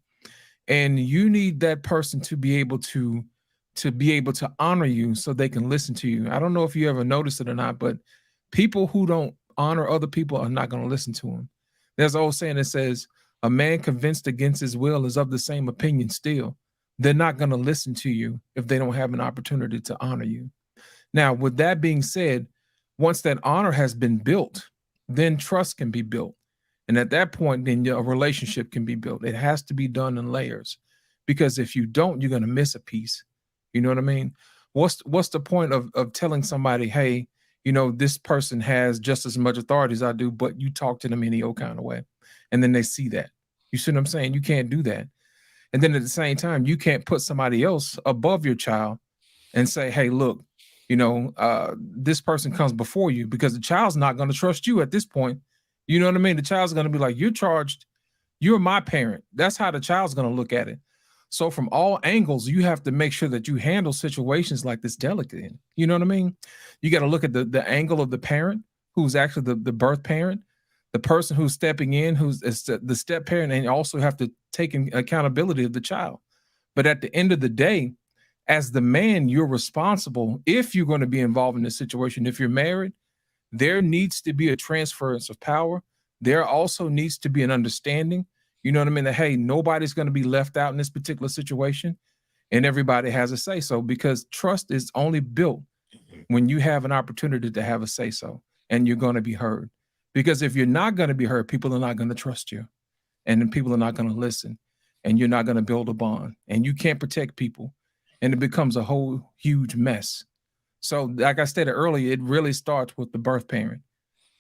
And you need that person to be able to honor you so they can listen to you. I don't know if you ever noticed it or not, but people who don't honor other people are not going to listen to them. There's an old saying that says, a man convinced against his will is of the same opinion still. They're not going to listen to you if they don't have an opportunity to honor you. Now, with that being said, once that honor has been built, then trust can be built. And at that point, then a relationship can be built. It has to be done in layers, because if you don't, you're going to miss a piece. You know what I mean? What's the point of telling somebody, hey, you know, this person has just as much authority as I do, but you talk to them any old kind of way. And then they see that. You see what I'm saying? You can't do that. And then at the same time, you can't put somebody else above your child and say, hey, look, you know, this person comes before you, because the child's not going to trust you at this point. You know what I mean? The child's going to be like, you're charged. You're my parent. That's how the child's going to look at it. So from all angles, you have to make sure that you handle situations like this delicately. You know what I mean? You got to look at the angle of the parent, who's actually the birth parent, the person who's stepping in, who's the step parent, and you also have to take accountability of the child. But at the end of the day, as the man, you're responsible. If you're going to be involved in this situation, if you're married, there needs to be a transference of power. There also needs to be an understanding. You know what I mean? That, hey, nobody's going to be left out in this particular situation, and everybody has a say so, because trust is only built when you have an opportunity to have a say so, and you're going to be heard. Because if you're not going to be heard, people are not going to trust you, and then people are not going to listen, and you're not going to build a bond, and you can't protect people, and it becomes a whole huge mess. So like I stated earlier, it really starts with the birth parent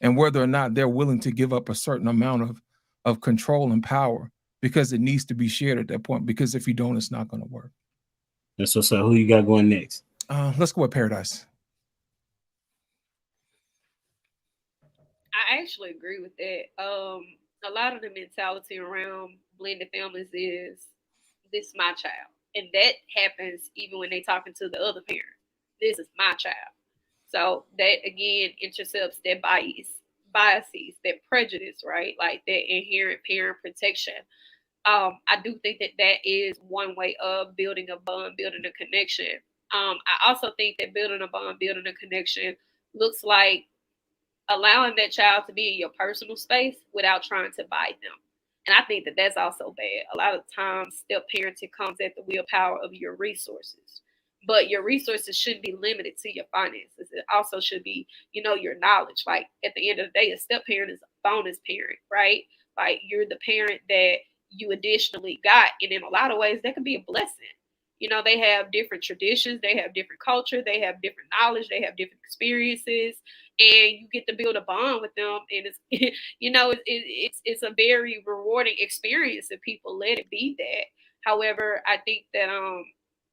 and whether or not they're willing to give up a certain amount of control and power, because it needs to be shared at that point. Because if you don't, it's not going to work. That's what's up. Who you got going next? Let's go with Paradise. I actually agree with that. A lot of the mentality around blended families is this my child, and that happens even when they talking to the other parent. This is my child. So that again intercepts that biases, that prejudice, right? Like that inherent parent protection. I do think that that is one way of building a bond, building a connection. I also think that building a bond, building a connection looks like allowing that child to be in your personal space without trying to bite them. And I think that that's also bad. A lot of times, step parenting comes at the willpower of your resources. But your resources shouldn't be limited to your finances. It also should be, your knowledge. Like at the end of the day, a step parent is a bonus parent, right? Like you're the parent that you additionally got. And in a lot of ways, that can be a blessing. They have different traditions, they have different culture, they have different knowledge, they have different experiences, and you get to build a bond with them, and it's it's a very rewarding experience if people let it be that. However, I think that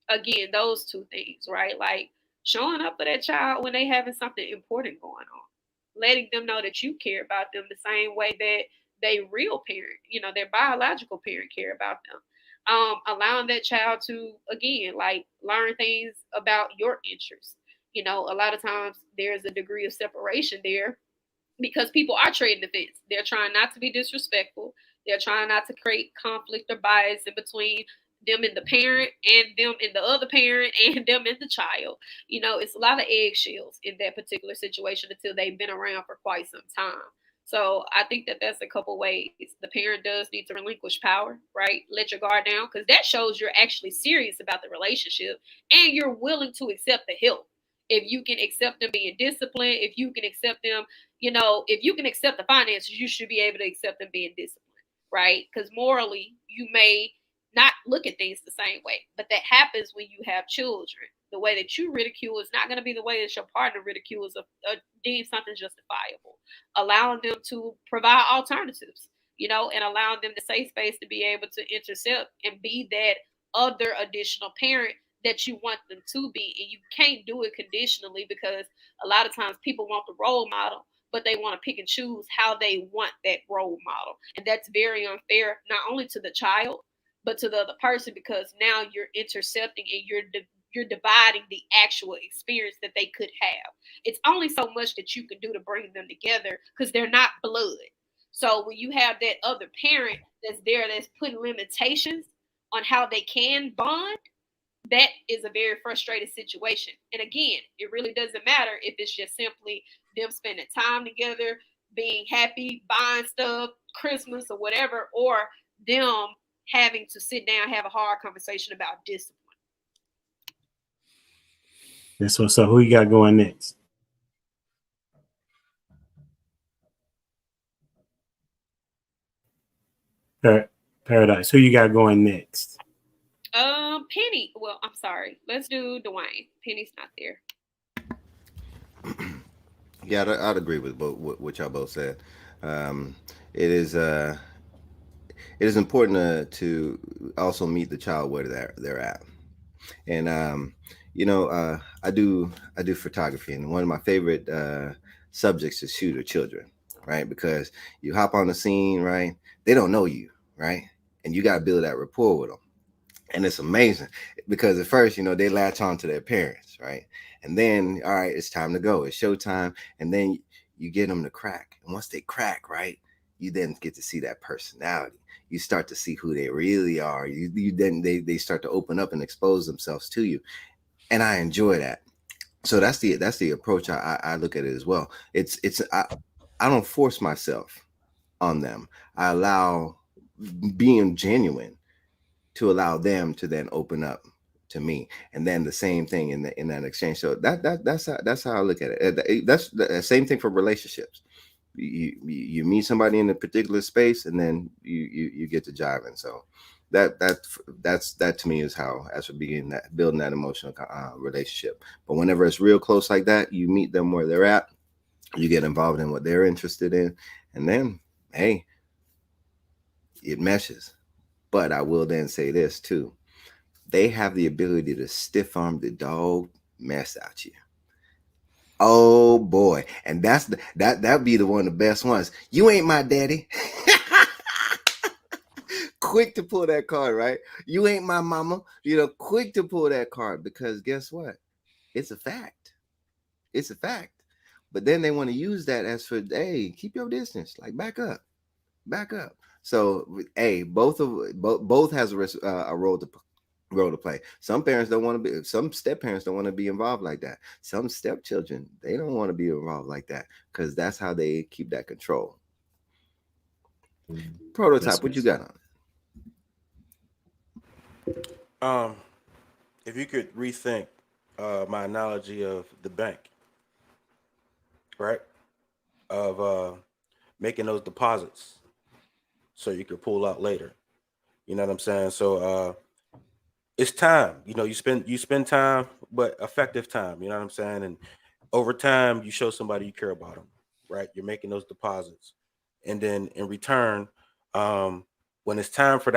again, those two things, right? Like showing up for that child when they having something important going on, letting them know that you care about them the same way that they real parent, their biological parent care about them. Allowing that child to again like learn things about your interests. A lot of times there's a degree of separation there because people are trading the fence. They're trying not to be disrespectful. They're trying not to create conflict or bias in between them and the parent and them and the other parent and them and the child. It's a lot of eggshells in that particular situation until they've been around for quite some time. So I think that that's a couple ways. The parent does need to relinquish power, right? Let your guard down because that shows you're actually serious about the relationship and you're willing to accept the help. If you can accept them being disciplined, if you can accept them, if you can accept the finances, you should be able to accept them being disciplined, right? Because morally, you may not look at things the same way, but that happens when you have children. The way that you ridicule is not going to be the way that your partner ridicules or deems something justifiable. Allowing them to provide alternatives, and allowing them the safe space to be able to intercept and be that other additional parent that you want them to be. And you can't do it conditionally because a lot of times people want the role model, but they want to pick and choose how they want that role model. And that's very unfair, not only to the child, but to the other person because now you're intercepting and you're dividing the actual experience that they could have. It's only so much that you can do to bring them together because they're not blood. So when you have that other parent that's there that's putting limitations on how they can bond, that is a very frustrating situation. And again, it really doesn't matter if it's just simply them spending time together, being happy, buying stuff, Christmas or whatever, or them having to sit down, have a hard conversation about discipline. That's what's up. Who you got going next? Paradise. Who you got going next? Penny. Well, I'm sorry. Let's do Dwayne. Penny's not there. Yeah, I'd agree with both what y'all both said. Um, it is important to also meet the child where they're at. And I do photography, and one of my favorite subjects to shoot are children, right? Because you hop on the scene, right? They don't know you, right? And you got to build that rapport with them. And it's amazing because at first, they latch on to their parents, right? And then, all right, it's time to go. It's showtime. And then you get them to crack. And once they crack, right, you then get to see that personality. You start to see who they really are. You then they start to open up and expose themselves to you. And I enjoy that. So that's the approach I look at it as well. I don't force myself on them. I allow being genuine to allow them to then open up to me, and then the same thing in that exchange. So that's how I look at it. That's the same thing for relationships. You meet somebody in a particular space, and then you get to jiving. So that to me is how, as for being that building that emotional relationship. But whenever it's real close like that, you meet them where they're at, you get involved in what they're interested in, and then hey, it meshes. But I will then say this too. They have the ability to stiff arm the dog mess out you. Oh boy, and that'd be the one of the best ones. You ain't my daddy. Quick to pull that card, right? You ain't my mama. Quick to pull that card because guess what? It's a fact. It's a fact. But then they want to use that as for, hey, keep your distance. Like back up. So, hey, both has a role to play. Some parents don't want to be. Some step parents don't want to be involved like that. Some stepchildren, they don't want to be involved like that because that's how they keep that control. Prototype, what you got on it? If you could rethink my analogy of the bank, right? Of making those deposits so you could pull out later. You know what I'm saying? So it's time. You spend time, but effective time. You know what I'm saying? And over time, you show somebody you care about them, right? You're making those deposits, and then in return, when it's time for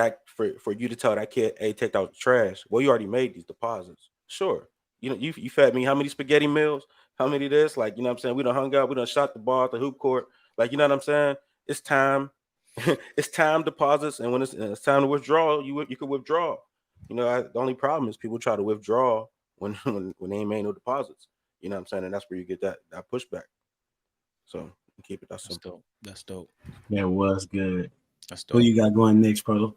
you to tell that kid, hey, take out the trash. Well, you already made these deposits. Sure. You fed me how many spaghetti meals? How many this? Like, you know what I'm saying? We done hung out, we done shot the ball at the hoop court. Like, you know what I'm saying? It's time. It's time deposits, and when it's time to withdraw, you can withdraw. The only problem is people try to withdraw when they ain't made no deposits. You know what I'm saying? And that's where you get that pushback. So keep it that simple. That's dope. That was good. That's Who dope. you got going next, Proto?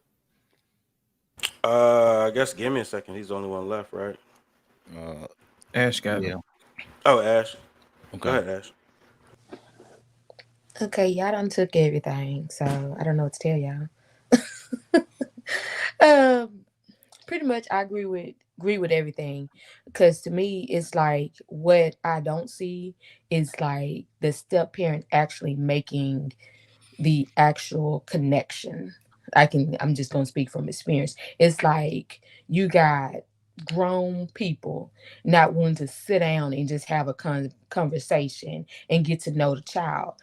I guess give me a second. He's the only one left, right? Ash got it. Yeah. Oh, Ash. Okay. Go ahead, Ash. Okay, y'all done took everything, so I don't know what to tell y'all. Pretty much I agree with everything, because to me it's like what I don't see is like the step parent actually making the actual connection. I'm just gonna speak from experience. It's like you got grown people not willing to sit down and just have a conversation and get to know the child.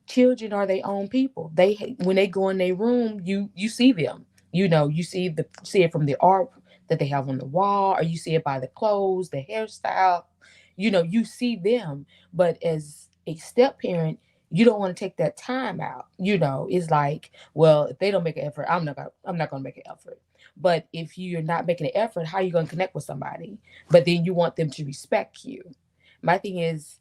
Children are their own people. When they go in their room, you see them. You see it from the art that they have on the wall, or you see it by the clothes, the hairstyle. You see them. But as a step parent, you don't want to take that time out. It's like, well, if they don't make an effort, I'm not gonna make an effort. But if you're not making an effort, how are you gonna connect with somebody? But then you want them to respect you. My thing is,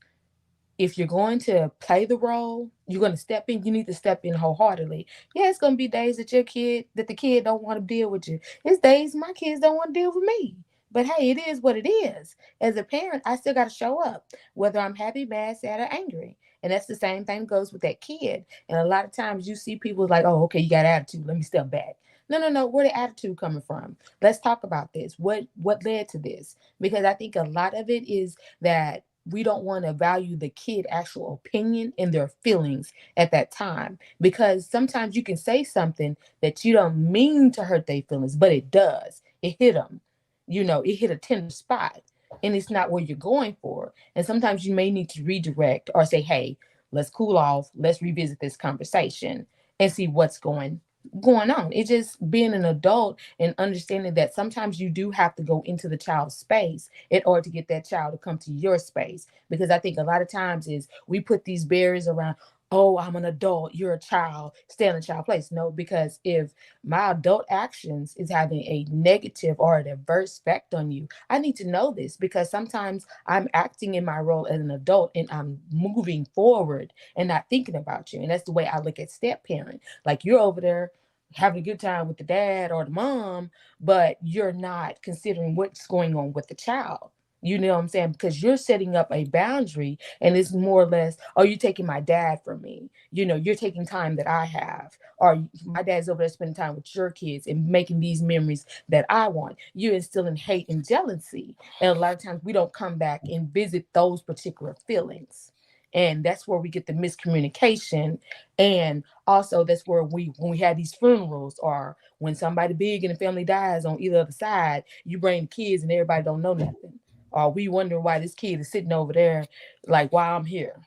if you're going to play the role, you're going to step in, you need to step in wholeheartedly. Yeah, it's going to be days that the kid don't want to deal with you. It's days my kids don't want to deal with me. But hey, it is what it is. As a parent, I still got to show up, whether I'm happy, mad, sad, or angry. And that's the same thing goes with that kid. And a lot of times you see people like, oh, okay, you got attitude. Let me step back. No. Where the attitude coming from? Let's talk about this. What led to this? Because I think a lot of it is that we don't want to value the kid actual opinion and their feelings at that time, because sometimes you can say something that you don't mean to hurt their feelings, but it does. It hit them. It hit a tender spot, and it's not what you're going for. And sometimes you may need to redirect or say, hey, let's cool off, let's revisit this conversation and see what's going on. It's just being an adult and understanding that sometimes you do have to go into the child's space in order to get that child to come to your space. Because I think a lot of times is we put these barriers around, oh, I'm an adult, you're a child, stay in a child place. No, because if my adult actions is having a negative or an adverse effect on you, I need to know this, because sometimes I'm acting in my role as an adult and I'm moving forward and not thinking about you. And that's the way I look at step parent. Like, you're over there having a good time with the dad or the mom, but you're not considering what's going on with the child. You know what I'm saying? Because you're setting up a boundary, and it's more or less, oh, you're taking my dad from me. You're taking time that I have. Or my dad's over there spending time with your kids and making these memories that I want. You're instilling hate and jealousy. And a lot of times we don't come back and visit those particular feelings. And that's where we get the miscommunication. And also that's where when we have these funerals, or when somebody big in the family dies on either other side, you bring the kids and everybody don't know nothing. Or we wonder why this kid is sitting over there, like, why I'm here.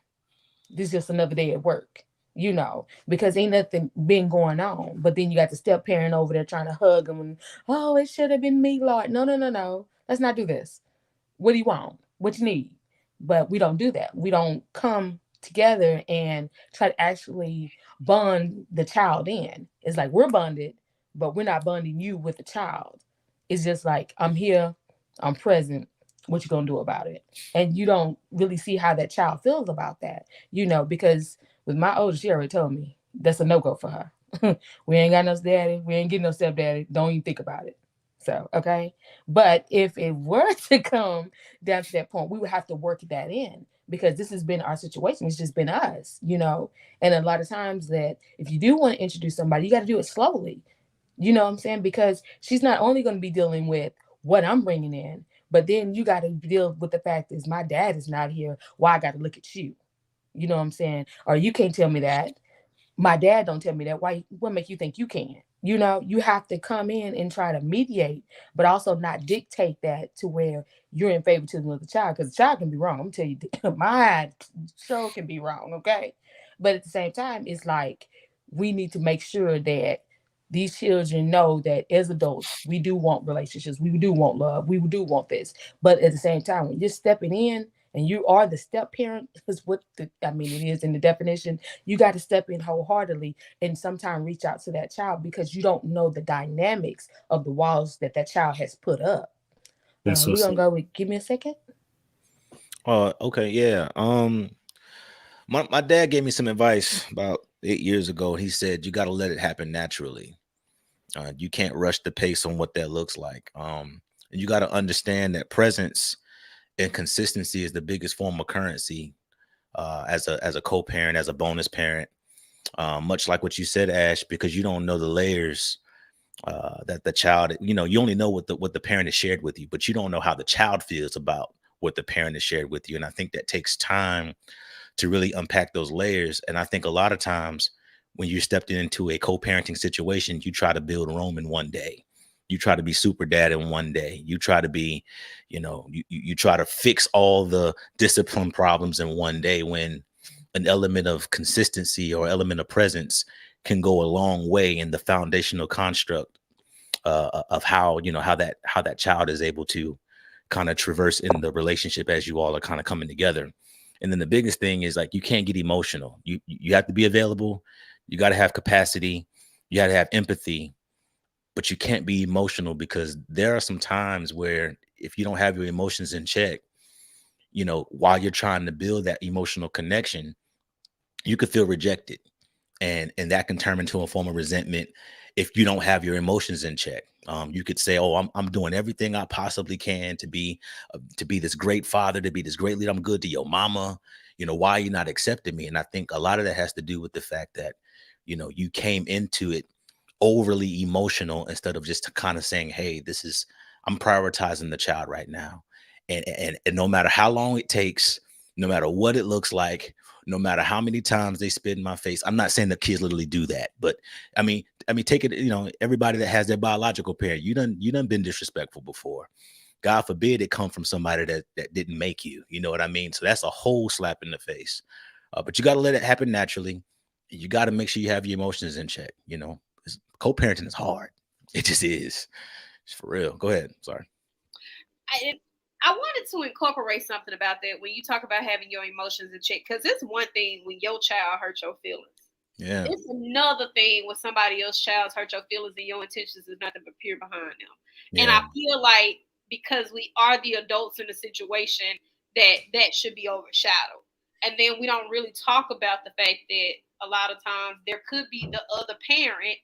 This is just another day at work, because ain't nothing been going on. But then you got the step parent over there trying to hug them and, oh, it should have been me, Lord. No. Let's not do this. What do you want? What you need? But we don't do that. We don't come together and try to actually bond the child in. It's like we're bonded, but we're not bonding you with the child. It's just like, I'm here, I'm present. What you gonna do about it? And you don't really see how that child feels about that, because with my oldest, she already told me that's a no go for her. We ain't got no daddy. We ain't getting no stepdaddy. Don't even think about it. So, okay. But if it were to come down to that point, we would have to work that in because this has been our situation. It's just been us. And a lot of times that if you do want to introduce somebody, you got to do it slowly. You know what I'm saying? Because she's not only going to be dealing with what I'm bringing in, but then you got to deal with the fact is my dad is not here. Why I got to look at you? You know what I'm saying? Or you can't tell me that. My dad don't tell me that. Why? What make you think you can? You have to come in and try to mediate, but also not dictate that to where you're in favoritism of the child, because the child can be wrong. I'm gonna tell you, my show can be wrong, okay? But at the same time, it's like we need to make sure that these children know that as adults, we do want relationships, we do want love, we do want this. But at the same time, when you're stepping in and you are the step parent, is what it is in the definition. You got to step in wholeheartedly and sometimes reach out to that child because you don't know the dynamics of the walls that child has put up. That's so We're gonna sad. go with. Give me a second. Okay, yeah. My dad gave me some advice about 8 years ago. He said you got to let it happen naturally. You can't rush the pace on what that looks like. And you got to understand that presence and consistency is the biggest form of currency as a co-parent, as a bonus parent. Much like what you said, Ash, because you don't know the layers that the child, you only know what the parent has shared with you, but you don't know how the child feels about what the parent has shared with you. And I think that takes time to really unpack those layers. And I think a lot of times when you stepped into a co-parenting situation, you try to build Rome in one day. You try to be super dad in one day. You try to be, you try to fix all the discipline problems in one day when an element of consistency or element of presence can go a long way in the foundational construct of how that child is able to kind of traverse in the relationship as you all are kind of coming together. And then the biggest thing is like you can't get emotional. You have to be available. You got to have capacity. You got to have empathy, but you can't be emotional because there are some times where if you don't have your emotions in check, while you're trying to build that emotional connection, you could feel rejected, and that can turn into a form of resentment if you don't have your emotions in check. You could say, "Oh, I'm doing everything I possibly can to be this great father, to be this great leader. I'm good to your mama. Why are you not accepting me?" And I think a lot of that has to do with the fact that you came into it overly emotional instead of just kind of saying, "Hey, I'm prioritizing the child right now," and no matter how long it takes, no matter what it looks like, no matter how many times they spit in my face. I'm not saying the kids literally do that, but I mean, take it. Everybody that has their biological parent, you done been disrespectful before. God forbid it come from somebody that didn't make you. You know what I mean? So that's a whole slap in the face. But you got to let it happen naturally. You got to make sure you have your emotions in check. 'Cause co-parenting is hard. It just is. It's for real. Go ahead. Sorry. I, I wanted to incorporate something about that when you talk about having your emotions in check, because it's one thing when your child hurt your feelings. Yeah. It's another thing when somebody else's child hurt your feelings and your intentions is nothing but pure behind them. And I Yeah. feel like because we are the adults in the situation, that should be overshadowed. And then we don't really talk about the fact that a lot of times there could be the other parent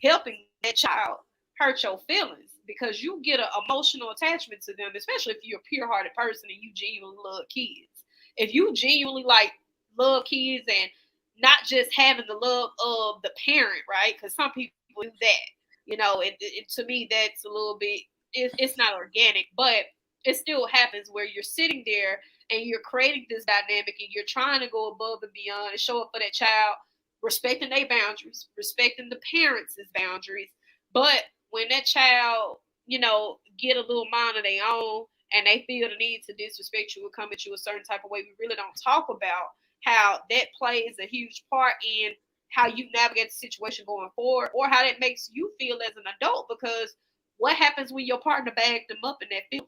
helping that child hurt your feelings because you get an emotional attachment to them, especially if you're a pure-hearted person and you genuinely love kids. If you genuinely like love kids and not just having the love of the parent, right? Because some people do that, and to me that's a little bit. It's not organic, but it still happens where you're sitting there and you're creating this dynamic and you're trying to go above and beyond and show up for that child, respecting their boundaries, respecting the parents' boundaries. But when that child, get a little mind of their own and they feel the need to disrespect you or come at you a certain type of way, we really don't talk about how that plays a huge part in how you navigate the situation going forward or how that makes you feel as an adult, because what happens when your partner bagged them up in that feeling,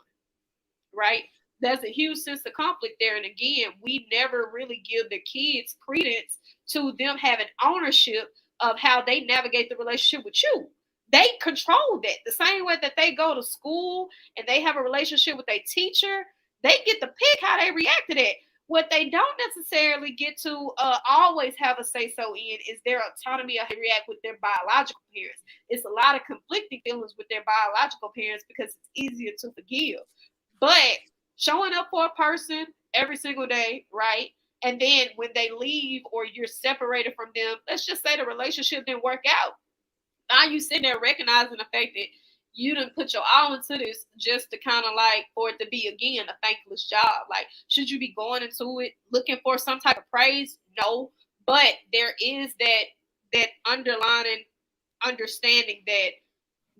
right? there's a huge sense of conflict there. And again, we never really give the kids credence to them having ownership of how they navigate the relationship with you. They control that the same way that they go to school and they have a relationship with a teacher. They get to pick how they react to that. What they don't necessarily get to always have a say so in is their autonomy of how they react with their biological parents. It's a lot of conflicting feelings with their biological parents because it's easier to forgive. But showing up for a person every single day, right? And then when they leave or you're separated from them, let's just say the relationship didn't work out. Now you sitting there recognizing the fact that you didn't put your all into this just to kind of like for it to be again a thankless job. Like, should you be going into it looking for some type of praise? No, but there is that underlining understanding that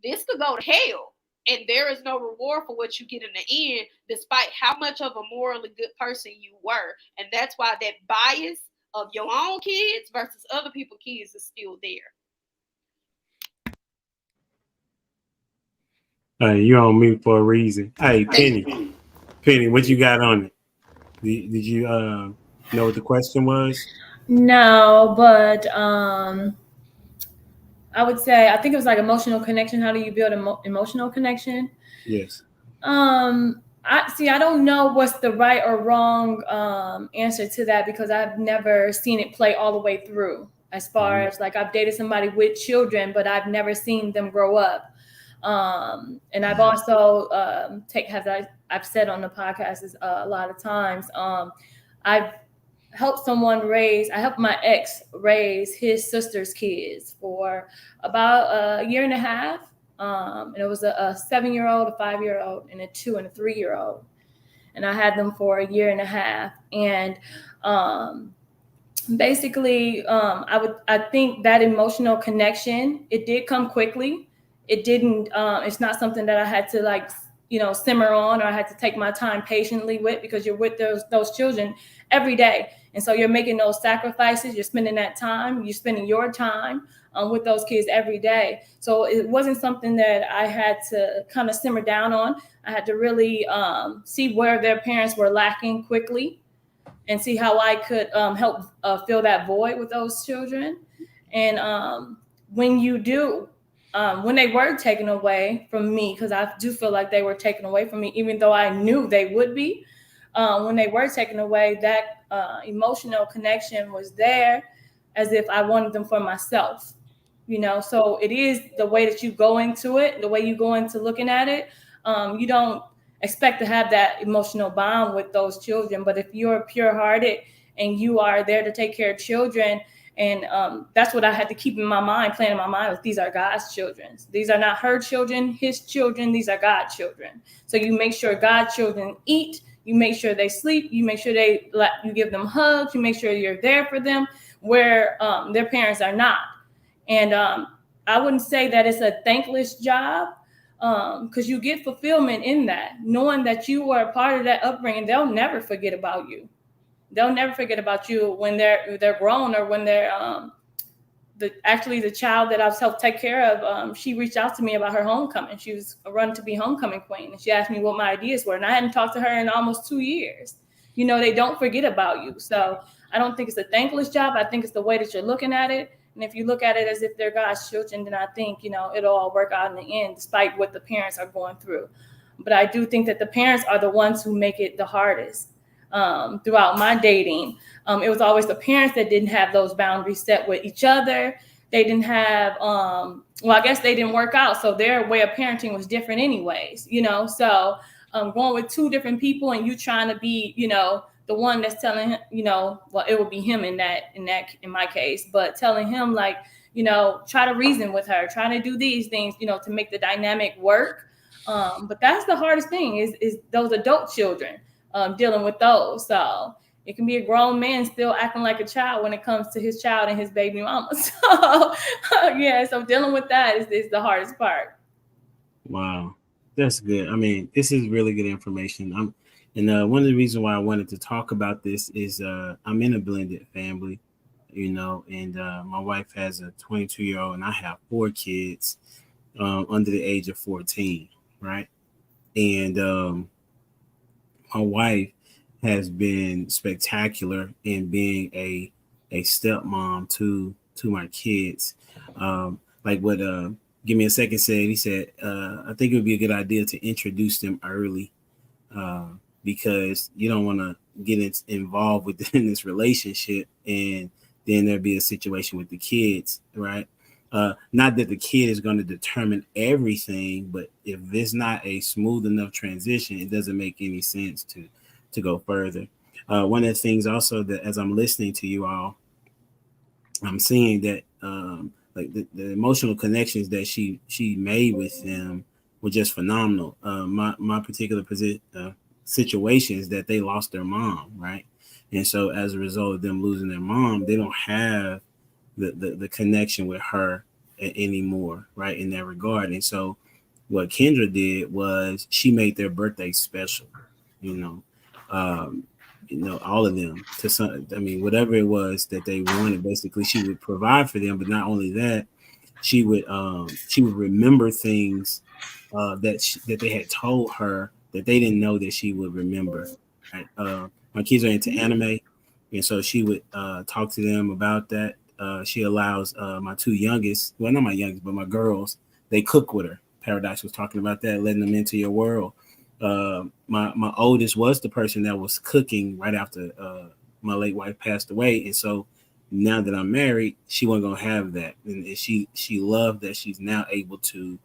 this could go to hell. And there is no reward for what you get in the end, despite how much of a morally good person you were. And that's why that bias of your own kids versus other people's kids is still there. You're on mute for a reason. Hey, Penny, what you got on it? Did you know what the question was? No, but I would say I think it was like emotional connection. How do you build emotional connection? Yes. I don't know what's the right or wrong answer to that because I've never seen it play all the way through. As far as like I've dated somebody with children, but I've never seen them grow up. And I've also I've said on the podcast a lot of times. I've helped I helped my ex raise his sister's kids for about a year and a half. And it was a 7-year-old, a 5-year-old, and a 2 and a 3-year-old. And I had them for a year and a half. And basically, I think that emotional connection, it did come quickly. It didn't, it's not something that I had to like, simmer on, or I had to take my time patiently with, because you're with those children every day. And so you're making those sacrifices, you're spending that time, you're spending your time with those kids every day. So it wasn't something that I had to kind of simmer down on. I had to really see where their parents were lacking quickly and see how I could help fill that void with those children. And when you do, when they were taken away from me, because I do feel like they were taken away from me, even though I knew they would be, when they were taken away, that emotional connection was there as if I wanted them for myself. So it is the way that you go into it, the way you go into looking at it. You don't expect to have that emotional bond with those children, but if you're pure-hearted and you are there to take care of children, and that's what I had to keep in my mind, playing in my mind, was these are God's children. These are not her children, his children. These are God's children. So you make sure God's children eat. You make sure they sleep. You make sure you give them hugs. You make sure you're there for them where their parents are not. And I wouldn't say that it's a thankless job, because you get fulfillment in that, knowing that you were a part of that upbringing. They'll never forget about you. They'll never forget about you when they're grown, or when they're the child that I've helped take care of. She reached out to me about her homecoming. She was running to be homecoming queen, and she asked me what my ideas were, and I hadn't talked to her in almost 2 years. They don't forget about you. So I don't think it's a thankless job. I think it's the way that you're looking at it. And if you look at it as if they're God's children, then I think, it'll all work out in the end, despite what the parents are going through. But I do think that the parents are the ones who make it the hardest. Throughout my dating, it was always the parents that didn't have those boundaries set with each other. They didn't have, I guess they didn't work out. So their way of parenting was different anyways, So going with 2 different people, and you trying to be, the one that's telling him, it would be him in my case, but telling him like, try to reason with her, trying to do these things, to make the dynamic work. But that's the hardest thing is those adult children, dealing with those. So it can be a grown man still acting like a child when it comes to his child and his baby mama. So so dealing with that is the hardest part. Wow, that's good. I mean, this is really good information. And one of the reasons why I wanted to talk about this is I'm in a blended family, and my wife has a 22-year-old, and I have 4 kids under the age of 14, right? And my wife has been spectacular in being a stepmom to my kids. Like what Give Me a Second said, he said, I think it would be a good idea to introduce them early, uh, because you don't want to involved within this relationship, and then there'll be a situation with the kids, right? Not that the kid is going to determine everything, but if there's not a smooth enough transition, it doesn't make any sense to go further. One of the things also that as I'm listening to you all, I'm seeing that like the emotional connections that she made with them were just phenomenal. My particular situation is that they lost their mom, right? And so as a result of them losing their mom, they don't have the connection with her anymore, right? In that regard. And so what Kendra did was she made their birthday special, you know. Um, all of them to some, I mean, whatever it was that they wanted, basically she would provide for them. But not only that, she would remember things that they had told her that they didn't know that she would remember. Right? My kids are into anime, and so she would talk to them about that. She allows my two youngest, well, not my youngest, but my girls, they cook with her. Paradise was talking about that, letting them into your world. My oldest was the person that was cooking right after my late wife passed away, and so now that I'm married, she wasn't gonna have that, and she loved that she's now able to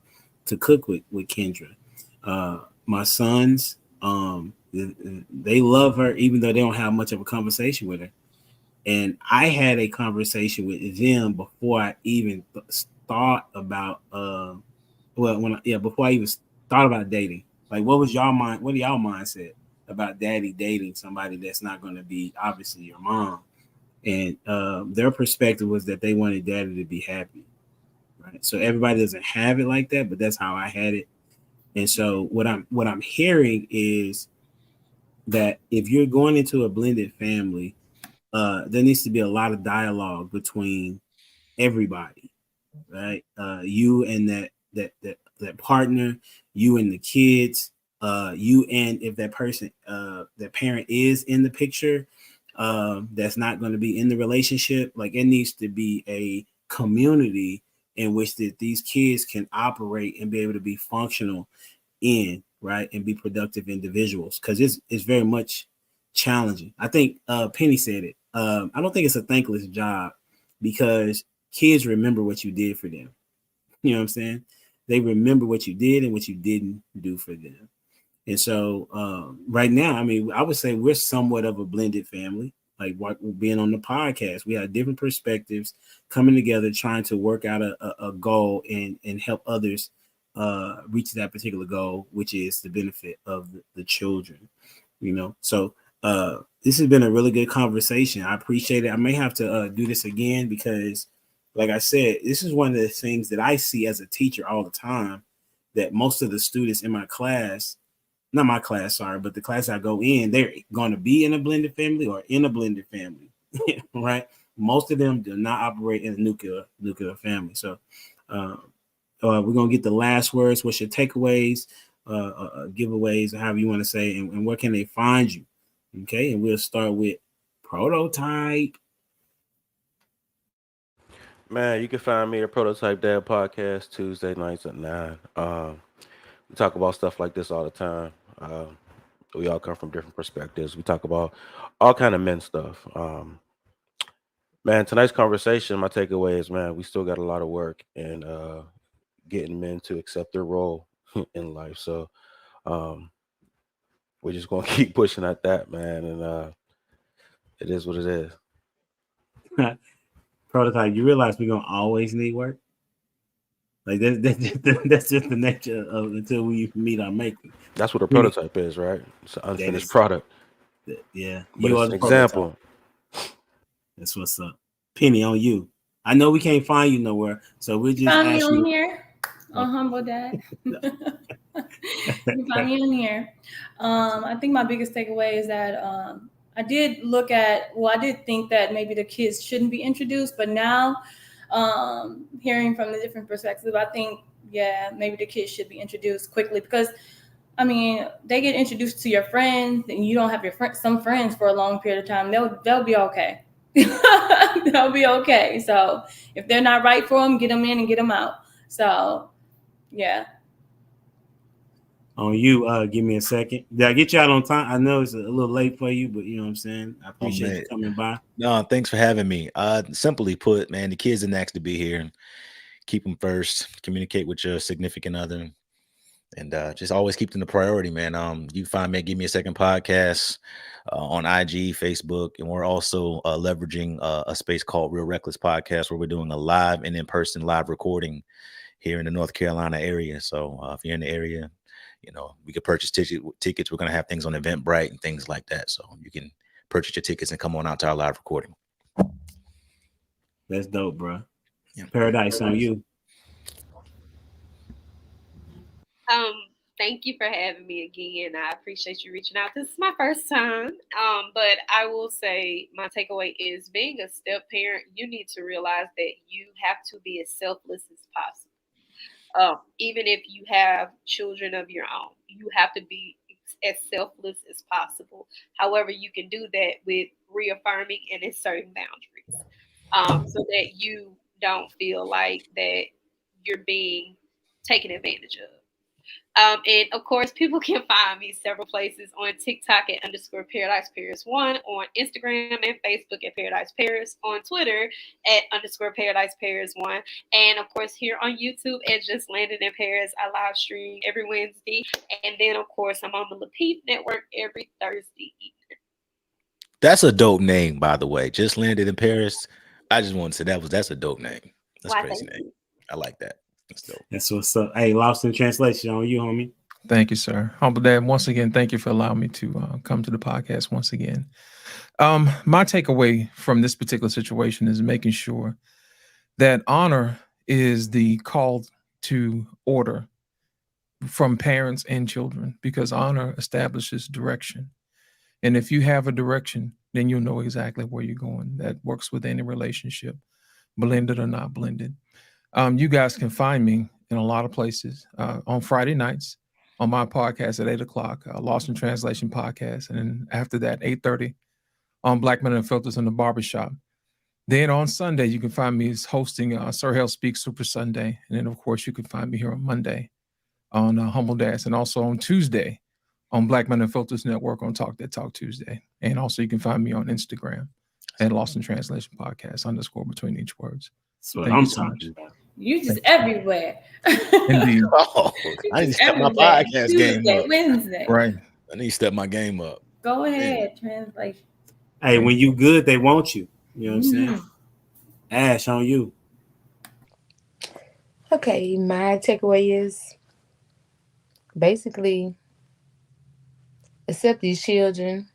cook with Kendra. My sons, they love her even though they don't have much of a conversation with her. And I had a conversation with them before I even thought about before I even thought about dating. Like, what was y'all mind? What do y'all mindset about daddy dating somebody that's not going to be obviously your mom? And their perspective was that they wanted daddy to be happy, right? So everybody doesn't have it like that, but that's how I had it. And so what I'm hearing is that if you're going into a blended family, there needs to be a lot of dialogue between everybody, right? You and that partner, you and the kids, you and if that person, that parent is in the picture, that's not going to be in the relationship. Like it needs to be a community in which that these kids can operate and be able to be functional in, right, and be productive individuals, because it's very much challenging. I think Penny said it. I don't think it's a thankless job because kids remember what you did for them. You know what I'm saying? They remember what you did and what you didn't do for them. And so right now, I mean, I would say we're somewhat of a blended family. Like being on the podcast, we have different perspectives coming together, trying to work out a goal and help others reach that particular goal, which is the benefit of the children. You know, so this has been a really good conversation. I appreciate it. I may have to do this again because, like I said, this is one of the things that I see as a teacher all the time, that most of the students in my class, not my class, sorry, but the class I go in, they're going to be in a blended family or in a blended family, right? Most of them do not operate in a nuclear family. So we're going to get the last words. What's your takeaways, giveaways, or however you want to say, and where can they find you? Okay, and we'll start with Prototype. Man, you can find me at Prototype Dad Podcast Tuesday nights at 9. We talk about stuff like this all the time. We all come from different perspectives. We talk about all kind of men stuff. Man, tonight's conversation, my takeaway is, man, we still got a lot of work in getting men to accept their role in life. So we're just gonna keep pushing at that, man, and it is what it is. Prototype, you realize we're gonna always need work. Like that's just the nature of until we meet our maker. That's what a prototype is, right? It's an unfinished product. Yeah, But you it's are an the prototype. example. That's what's up. Penny, on you. I know we can't find you nowhere, so we just Find me ask on you. here on Humble Dad. You can find me on here. I think my biggest takeaway is that I did think that maybe the kids shouldn't be introduced, but now hearing from the different perspectives, I think, yeah, maybe the kids should be introduced quickly, because I mean, they get introduced to your friends, and you don't have some friends for a long period of time. They'll be okay. They'll be okay. So if they're not right for them, get them in and get them out. So yeah. On you, give me a second. Did I get you out on time? I know it's a little late for you, but you know what I'm saying. I appreciate you coming by. No, thanks for having me. Simply put, man, the kids are next to be here. Keep them first. Communicate with your significant other, and just always keep them the priority, man. You find me at Give Me a Second podcast on IG, Facebook, and we're also leveraging a space called Real Reckless Podcast, where we're doing a live and in-person live recording here in the North Carolina area. So if you're in the area, you know, we could purchase tickets. We're going to have things on Eventbrite and things like that. So you can purchase your tickets and come on out to our live recording. That's dope, bro. Yeah. Paradise, on you. Thank you for having me again. I appreciate you reaching out. This is my first time. But I will say my takeaway is being a step parent, you need to realize that you have to be as selfless as possible. Even if you have children of your own, you have to be as selfless as possible. However, you can do that with reaffirming and inserting boundaries, so that you don't feel like that you're being taken advantage of. And of course, people can find me several places on TikTok at _Paradise Paris 1, on Instagram and Facebook at Paradise Paris, on Twitter at _Paradise Paris 1, and of course here on YouTube at Just Landed in Paris. I live stream every Wednesday, and then of course I'm on the Lapeep Network every Thursday evening. That's a dope name, by the way. Just Landed in Paris. I just want to say that's a dope name. That's a crazy name. I like that. That's dope. That's what's up. Hey, Lost in Translation, on you, homie. Thank you, sir. Humble Dad, once again, thank you for allowing me to come to the podcast once again. My takeaway from this particular situation is making sure that honor is the call to order from parents and children, because honor establishes direction. And if you have a direction, then you'll know exactly where you're going. That works with any relationship, blended or not blended. You guys can find me in a lot of places on Friday nights on my podcast at 8 o'clock, Lost in Translation podcast. And then after that, 8:30 on Black Men and Filters in the Barbershop. Then on Sunday, you can find me as hosting Sir Hell Speaks Super Sunday. And then, of course, you can find me here on Monday on Humble Dads, and also on Tuesday on Black Men and Filters Network on Talk That Talk Tuesday. And also you can find me on Instagram at Lost in Translation podcast _ between each words. That's what I'm talking about. You just everywhere. Indeed. Oh, I need to step my podcast Tuesday, game up. Wednesday. Right. I need to step my game up. Go ahead, translation. Hey, when you good, they want you. You know what I'm saying? Ash, on you. Okay, my takeaway is basically accept these children.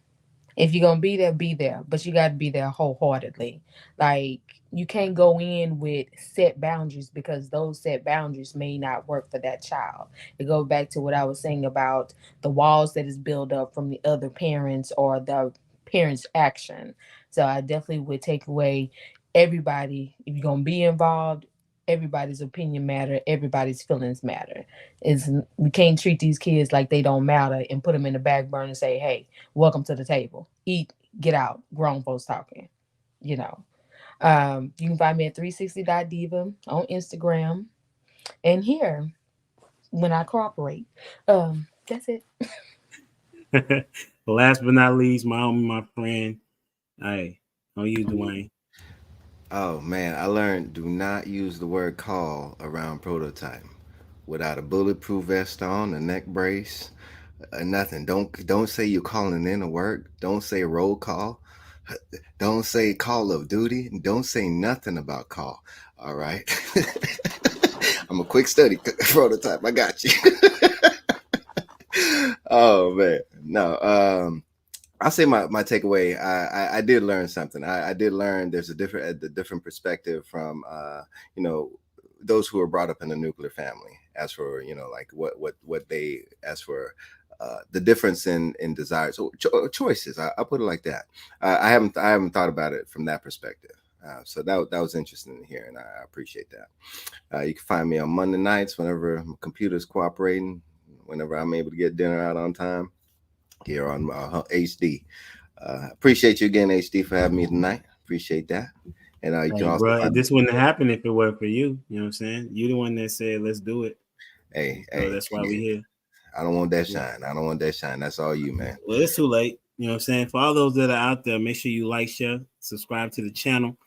If you're gonna be there, but you got to be there wholeheartedly. Like, you can't go in with set boundaries, because those set boundaries may not work for that child. It goes back to what I was saying about the walls that is built up from the other parents or the parents' action. So I definitely would take away everybody. If you're gonna be involved, everybody's opinion matter, everybody's feelings matter. We can't treat these kids like they don't matter and put them in the back burner and say, hey, welcome to the table, eat, get out, grown folks talking. You know, you can find me at 360.diva on Instagram, and here when I cooperate. That's it. Last but not least, my homie, my friend. Hey, on you, Dwayne. Oh man, I learned do not use the word call around prototype without a bulletproof vest on, a neck brace, nothing. Don't say you're calling in to work. Don't say roll call. Don't say Call of Duty. Don't say nothing about call. All right. I'm a quick study prototype. I got you. Oh man, no. I'll say my takeaway. I did learn something. I did learn there's a different perspective from those who are brought up in a nuclear family. As for like what they as for the difference in desires or choices. I'll put it like that. I haven't thought about it from that perspective. So that was interesting to hear, and I appreciate that. You can find me on Monday nights whenever my computer's cooperating. whenever I'm able to get dinner out on time here on HD. Appreciate you again, HD, for having me tonight. Appreciate that. And you can also bro, this wouldn't happen if it weren't for you. You know what I'm saying? You're the one that said, let's do it. Hey, so that's why we're here. I don't want that shine. I don't want that shine. That's all you, man. Well, it's too late. You know what I'm saying? For all those that are out there, make sure you like, share, subscribe to the channel.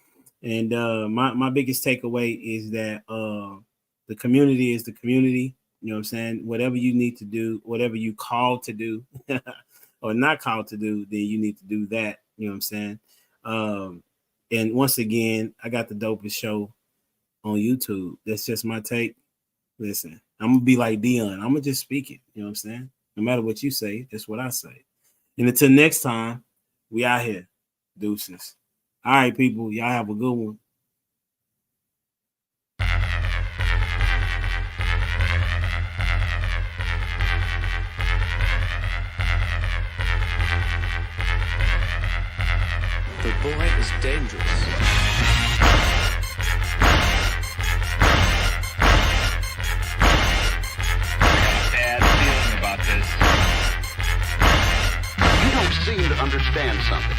And my biggest takeaway is that the community is the community. You know what I'm saying? Whatever you need to do, whatever you called to do or not called to do, then you need to do that. You know what I'm saying? And once again, I got the dopest show on YouTube. That's just my take. Listen, I'm going to be like Dion. I'm going to just speak it. You know what I'm saying? No matter what you say, that's what I say. And until next time, we out here. Deuces. All right, people. Y'all have a good one. The boy is dangerous. Seem to understand something.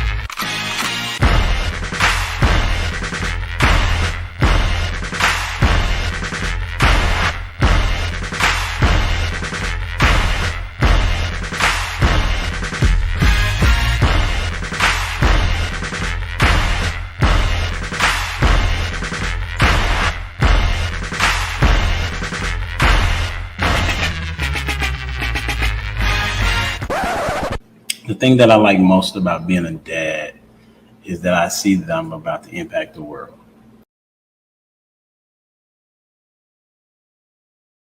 The thing that I like most about being a dad is that I see that I'm about to impact the world.